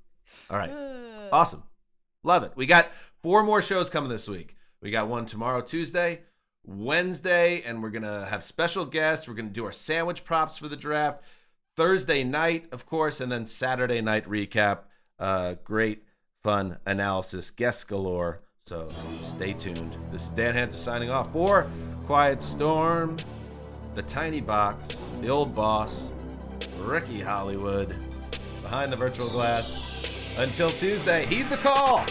All right. Awesome. Love it. We got 4 more shows coming this week. We got one tomorrow, Tuesday, Wednesday, and we're going to have special guests. We're going to do our sandwich props for the draft. Thursday night, of course, and then Saturday night recap. Great, fun analysis. Guests galore. So stay tuned. This is Dan Hanzus signing off for Quiet Storm, The Tiny Box, The Old Boss, Ricky Hollywood, Behind the Virtual Glass. Until Tuesday, heed the call.